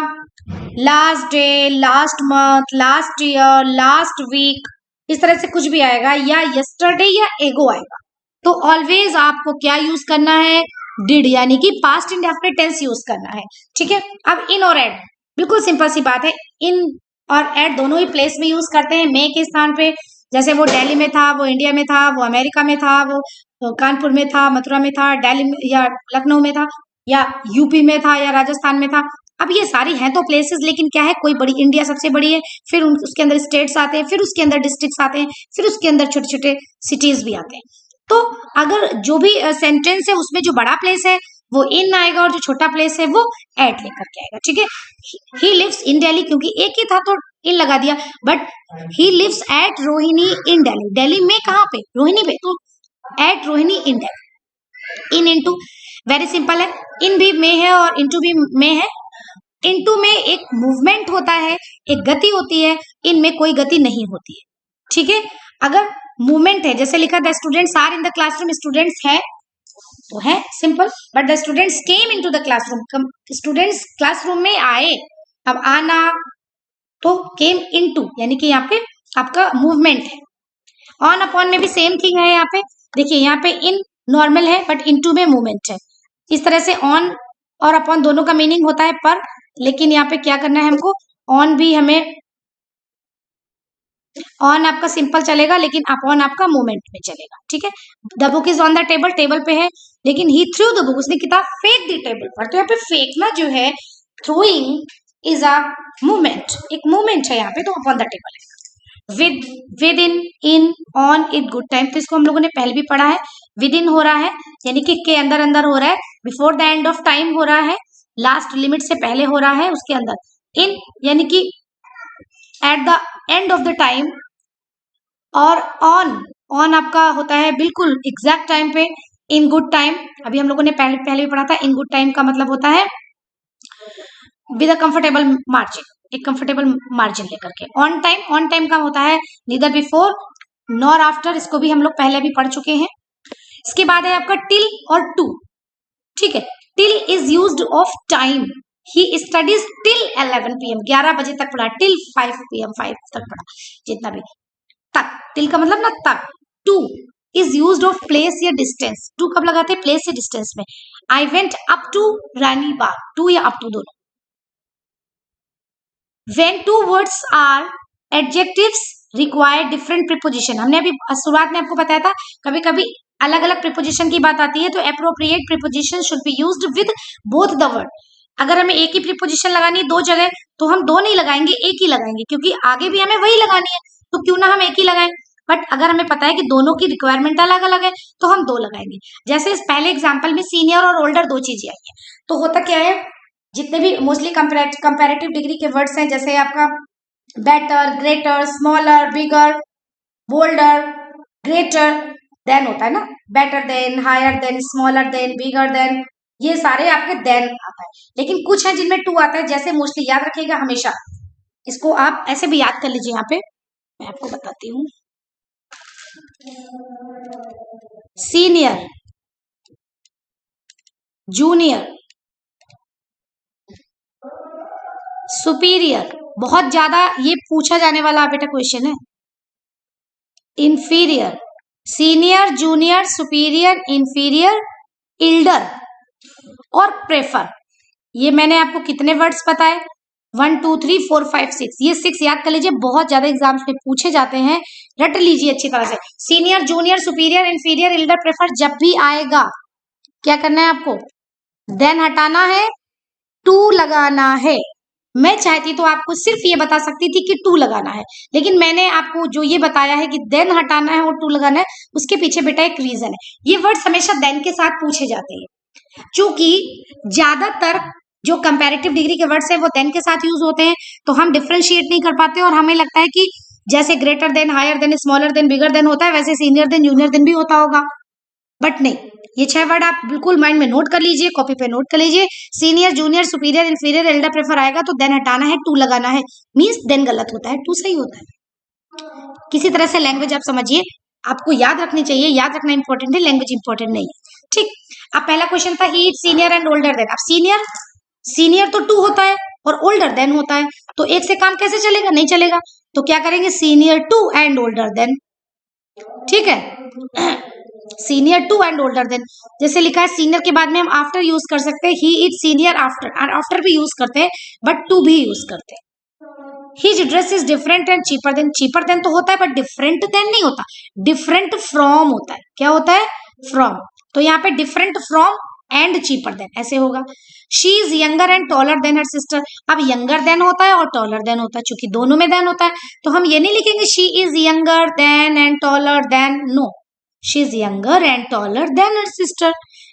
last day, last month, last year, last week, इस तरह से कुछ भी आएगा, या यस्टरडे या एगो आएगा, तो ऑलवेज आपको क्या यूज करना है? डिड, यानी कि पास्ट इंडेफिनिट टेंस यूज करना है। ठीक है, अब इन और एट, बिल्कुल सिंपल सी बात है। इन और एट दोनों ही प्लेस में यूज करते हैं, मे के स्थान पे। जैसे वो दिल्ली में था, वो इंडिया में था, वो अमेरिका में था, वो कानपुर में था, मथुरा में था, दिल्ली में या लखनऊ में था, या यूपी में था, या राजस्थान में था। अब ये सारी हैं तो प्लेसेस, लेकिन क्या है, कोई बड़ी, इंडिया सबसे बड़ी है, फिर उसके अंदर स्टेट्स आते हैं, फिर उसके अंदर डिस्ट्रिक्ट्स आते हैं, फिर उसके अंदर छोटे छोटे सिटीज भी आते हैं। तो अगर जो भी सेंटेंस है उसमें जो बड़ा प्लेस है वो इन आएगा, और जो छोटा प्लेस है वो एट लेकर के आएगा। ठीक है, ही लिव्स इन दिल्ली, क्योंकि एक ही था तो इन लगा दिया, but he lives at Rohini in Delhi, Delhi में कहाँ पे? रोहिणी पे, तो at Rohini in Delhi. In into very simple है, इन भी में है और इंटू भी में है। इंटू में एक मूवमेंट होता है, एक गति होती है, इनमें कोई गति नहीं होती है। ठीक है, अगर मूवमेंट है, जैसे लिखा the students are in the classroom, students है तो है simple, but the students came into the classroom, students classroom में आए। अब आना तो केम इनटू, यानी कि यहाँ पे आपका मूवमेंट है। ऑन अपॉन में भी सेम थिंग है, यहाँ पे देखिए, यहाँ पे इन नॉर्मल है बट इनटू में मूवमेंट है। इस तरह से ऑन और अपॉन दोनों का मीनिंग होता है पर, लेकिन यहाँ पे क्या करना है हमको? ऑन भी हमें, ऑन आपका सिंपल चलेगा, लेकिन अपॉन आपका मूवमेंट में चलेगा। ठीक है, the book is on the table, table पे है, लेकिन ही थ्रू द बुक, उसने किताब फेंक दी टेबल पर। तो यहाँ पे फेंकना जो है, थ्रोइंग इज अ मूवमेंट, एक मूवमेंट है यहाँ पे, तो अपॉन द टेबल है। With in on it good time, तो इसको हम लोगों ने पहले भी पढ़ा है। विद इन हो रहा है यानी कि के अंदर अंदर हो रहा है, before the end of time हो रहा है, लास्ट लिमिट से पहले हो रहा है उसके अंदर। इन यानी कि eight the end of the time, और ऑन, ऑन आपका होता है बिल्कुल एग्जैक्ट टाइम पे। इन गुड टाइम, अभी हम लोगों ने पहले भी पढ़ा था, इन गुड टाइम का मतलब होता है विद अ कंफर्टेबल मार्जिन, एक कंफर्टेबल मार्जिन लेकर के। ऑन टाइम का होता है नीदर बिफोर नॉर आफ्टर, इसको भी हम लोग पहले भी पढ़ चुके हैं। इसके बाद है आपका टिल और टू। ठीक है, till is used of time, he studies till 11 PM, 11 बजे तक पढ़ा, टिल 5 PM, 5 तक पढ़ा, जितना भी तक, टिल का मतलब ना तक। To is used of place या डिस्टेंस। टू कब लगाते हैं? प्लेस या डिस्टेंस में। I went up to Rani Bagh, to या अप टू दोनों। When two words are adjectives require different preposition, हमने अभी शुरुआत में आपको बताया था कभी कभी अलग अलग प्रिपोजिशन की बात आती है तो appropriate preposition should be used with both the word। अगर हमें एक ही प्रिपोजिशन लगानी है दो जगह तो हम दो नहीं लगाएंगे, एक ही लगाएंगे, क्योंकि आगे भी हमें वही लगानी है तो क्यों ना हम एक ही लगाएं। बट अगर हमें पता है कि दोनों की रिक्वायरमेंट अलग अलग है तो हम दो लगाएंगे। जैसे इस पहले एग्जाम्पल में सीनियर और ओल्डर दो चीजें आई है, तो होता क्या है, जितने भी मोस्टली कंपैरेटिव डिग्री के वर्ड्स हैं जैसे आपका better, greater, smaller, bigger, bolder, greater than होता है ना, better than, higher than, smaller than, bigger than, ये सारे आपके देन आता है। लेकिन कुछ है जिनमें टू आता है, जैसे मोस्टली याद रखिएगा हमेशा, इसको आप ऐसे भी याद कर लीजिए। यहाँ पे मैं आपको बताती हूँ, सीनियर, जूनियर, सुपीरियर, बहुत ज्यादा ये पूछा जाने वाला बेटा क्वेश्चन है। Inferior, senior, junior, superior, inferior, elder और प्रेफर। ये मैंने आपको कितने वर्ड्स बताए? 1 2 3 4 5 6, ये 6 याद कर लीजिए, बहुत ज्यादा एग्जाम्स में पूछे जाते हैं, रट लीजिए अच्छी तरह से। Senior, junior, superior, inferior, elder, prefer जब भी आएगा क्या करना है आपको? देन हटाना है, टू लगाना है। मैं चाहती तो आपको सिर्फ ये बता सकती थी कि टू लगाना है, लेकिन मैंने आपको जो ये बताया है कि देन हटाना है और टू लगाना है, उसके पीछे बेटा एक रीजन है। ये वर्ड्स हमेशा देन के साथ पूछे जाते हैं, क्योंकि ज्यादातर जो कंपैरेटिव डिग्री के वर्ड्स हैं वो देन के साथ यूज होते हैं, तो हम डिफ्रेंशिएट नहीं कर पाते और हमें लगता है कि जैसे greater than, higher than, smaller than, bigger than होता है वैसे सीनियर देन, जूनियर देन भी होता होगा। बट नहीं, ये 6 वर्ड आप बिल्कुल माइंड में नोट कर लीजिए, कॉपी पे नोट कर लीजिए। Senior, junior, superior, inferior, Elder, prefer आएगा तो देन हटाना है, टू लगाना है। मींस देन गलत होता है, टू सही होता है। किसी तरह से लैंग्वेज आप समझिए, आपको याद रखनी चाहिए, याद रखना इंपॉर्टेंट है, लैंग्वेज इंपॉर्टेंट नहीं है। ठीक, अब पहला क्वेश्चन था he is senior and older then. अब सीनियर तो टू होता है और ओल्डर देन होता है, तो एक से काम कैसे चलेगा? नहीं चलेगा, तो क्या करेंगे? Senior to and older than. ठीक है, senior to and older than. जैसे लिखा है सीनियर के बाद में हम आफ्टर यूज कर सकते हैं, ही इज सीनियर आफ्टर, और आफ्टर भी यूज करते हैं बट टू भी यूज करते हैं। His dress is different and cheaper than. Cheaper than तो होता है बट डिफरेंट देन नहीं होता, डिफरेंट फ्रॉम होता है। क्या होता है? फ्रॉम। तो यहाँ पे different from and cheaper than ऐसे होगा। She is younger and taller than her sister. अब यंगर देन होता है और टॉलर देन होता है, चूंकि दोनों में देन होता है तो हम ये नहीं लिखेंगे she is younger than and taller than, no, she is younger and taller than her sister.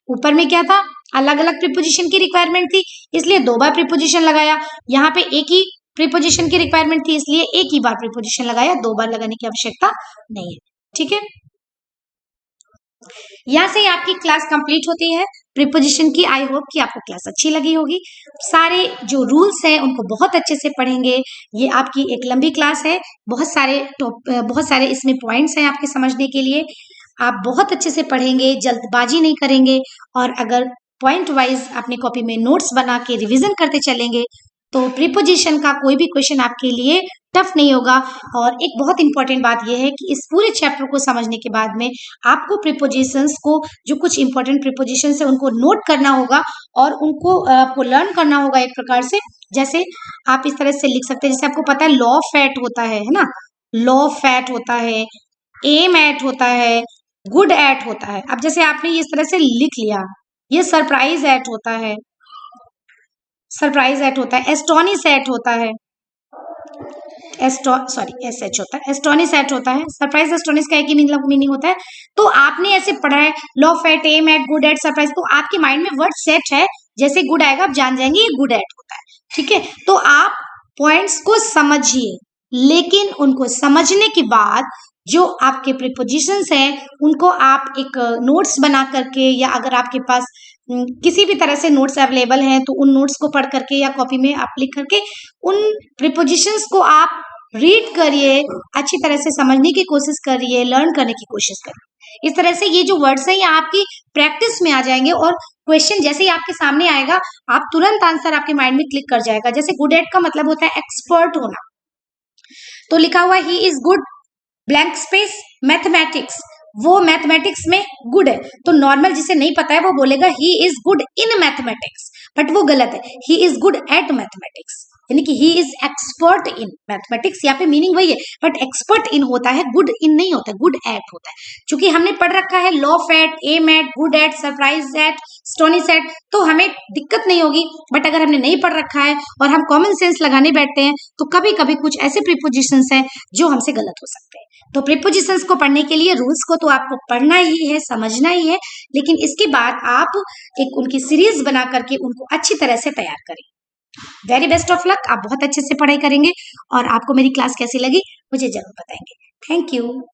ऊपर में क्या था? अलग अलग प्रीपोजिशन की रिक्वायरमेंट थी, इसलिए 2 बार प्रीपोजिशन लगाया। यहाँ पे एक ही प्रीपोजिशन की रिक्वायरमेंट थी, इसलिए एक ही बार प्रीपोजिशन लगाया, 2 बार लगाने की आवश्यकता नहीं है। ठीक है, यहाँ से आपकी क्लास कंप्लीट होती है प्रीपोजिशन की। आई होप कि आपको क्लास अच्छी लगी होगी। सारे जो रूल्स हैं उनको बहुत अच्छे से पढ़ेंगे। ये आपकी एक लंबी क्लास है, बहुत सारे इसमें पॉइंट्स हैं आपके समझने के लिए। आप बहुत अच्छे से पढ़ेंगे, जल्दबाजी नहीं करेंगे, और अगर पॉइंट वाइज अपनी कॉपी में नोट्स बना के रिवीजन करते चलेंगे तो प्रीपोजिशन का कोई भी क्वेश्चन आपके लिए टफ नहीं होगा। और एक बहुत इंपॉर्टेंट बात यह है कि इस पूरे चैप्टर को समझने के बाद में आपको प्रीपोजिशंस को, जो कुछ इंपॉर्टेंट प्रीपोजिशंस है उनको नोट करना होगा और उनको आपको लर्न करना होगा एक प्रकार से। जैसे आप इस तरह से लिख सकते हैं, जैसे आपको पता है लॉ फैट होता है ना, लॉ फैट होता है, एम एट होता है, गुड एट होता है। अब जैसे आपने इस तरह से लिख लिया, ये सरप्राइज एट होता है, सरप्राइज एट होता है, एस्टोनिश एट होता है, एस एच होता है, एस्टोनिश एट होता है, सरप्राइज एस्टोनिश का एक ही मीनिंग होता है। तो आपने ऐसे पढ़ा है laugh at, aim at, good at, surprise, तो आपके माइंड में वर्ड सेट है। जैसे गुड आएगा आप जान जाएंगे ये गुड एट होता है। ठीक है, तो आप पॉइंट्स को समझिए, लेकिन उनको समझने के बाद जो आपके प्रीपोजिशंस हैं उनको आप एक नोट्स बना करके, या अगर आपके पास किसी भी तरह से नोट्स अवेलेबल हैं तो उन नोट्स को पढ़ करके या कॉपी में आप लिख करके उन प्रीपोजिशंस को आप रीड करिए, अच्छी तरह से समझने की कोशिश करिए, लर्न करने की कोशिश करिए। इस तरह से ये जो वर्ड्स हैं ये आपकी प्रैक्टिस में आ जाएंगे और क्वेश्चन जैसे ही आपके सामने आएगा आप तुरंत आंसर आपके माइंड में क्लिक कर जाएगा। जैसे गुड एट का मतलब होता है एक्सपर्ट होना, तो लिखा हुआ he is good blank space mathematics, वो मैथमेटिक्स में गुड है, तो नॉर्मल जिसे नहीं पता है वो बोलेगा he is good in mathematics, but वो गलत है, he is good at mathematics, यानी कि he is expert in mathematics. यहाँ पे मीनिंग वही है, बट एक्सपर्ट इन होता है, गुड इन नहीं होता, गुड एट होता है। क्योंकि हमने पढ़ रखा है laugh at, aim at, good at, surprise at, astonished at, तो हमें दिक्कत नहीं होगी। बट अगर हमने नहीं पढ़ रखा है और हम कॉमन सेंस लगाने बैठते हैं तो कभी कभी कुछ ऐसे प्रीपोजिशंस हैं जो हमसे गलत हो सकते हैं। तो प्रीपोजिशंस को पढ़ने के लिए रूल्स को तो आपको पढ़ना ही है, समझना ही है, लेकिन इसके बाद आप एक उनकी सीरीज बना करके उनको अच्छी तरह से तैयार करें। वेरी बेस्ट ऑफ लक, आप बहुत अच्छे से पढ़ाई करेंगे और आपको मेरी क्लास कैसी लगी मुझे जरूर बताएंगे। Thank you.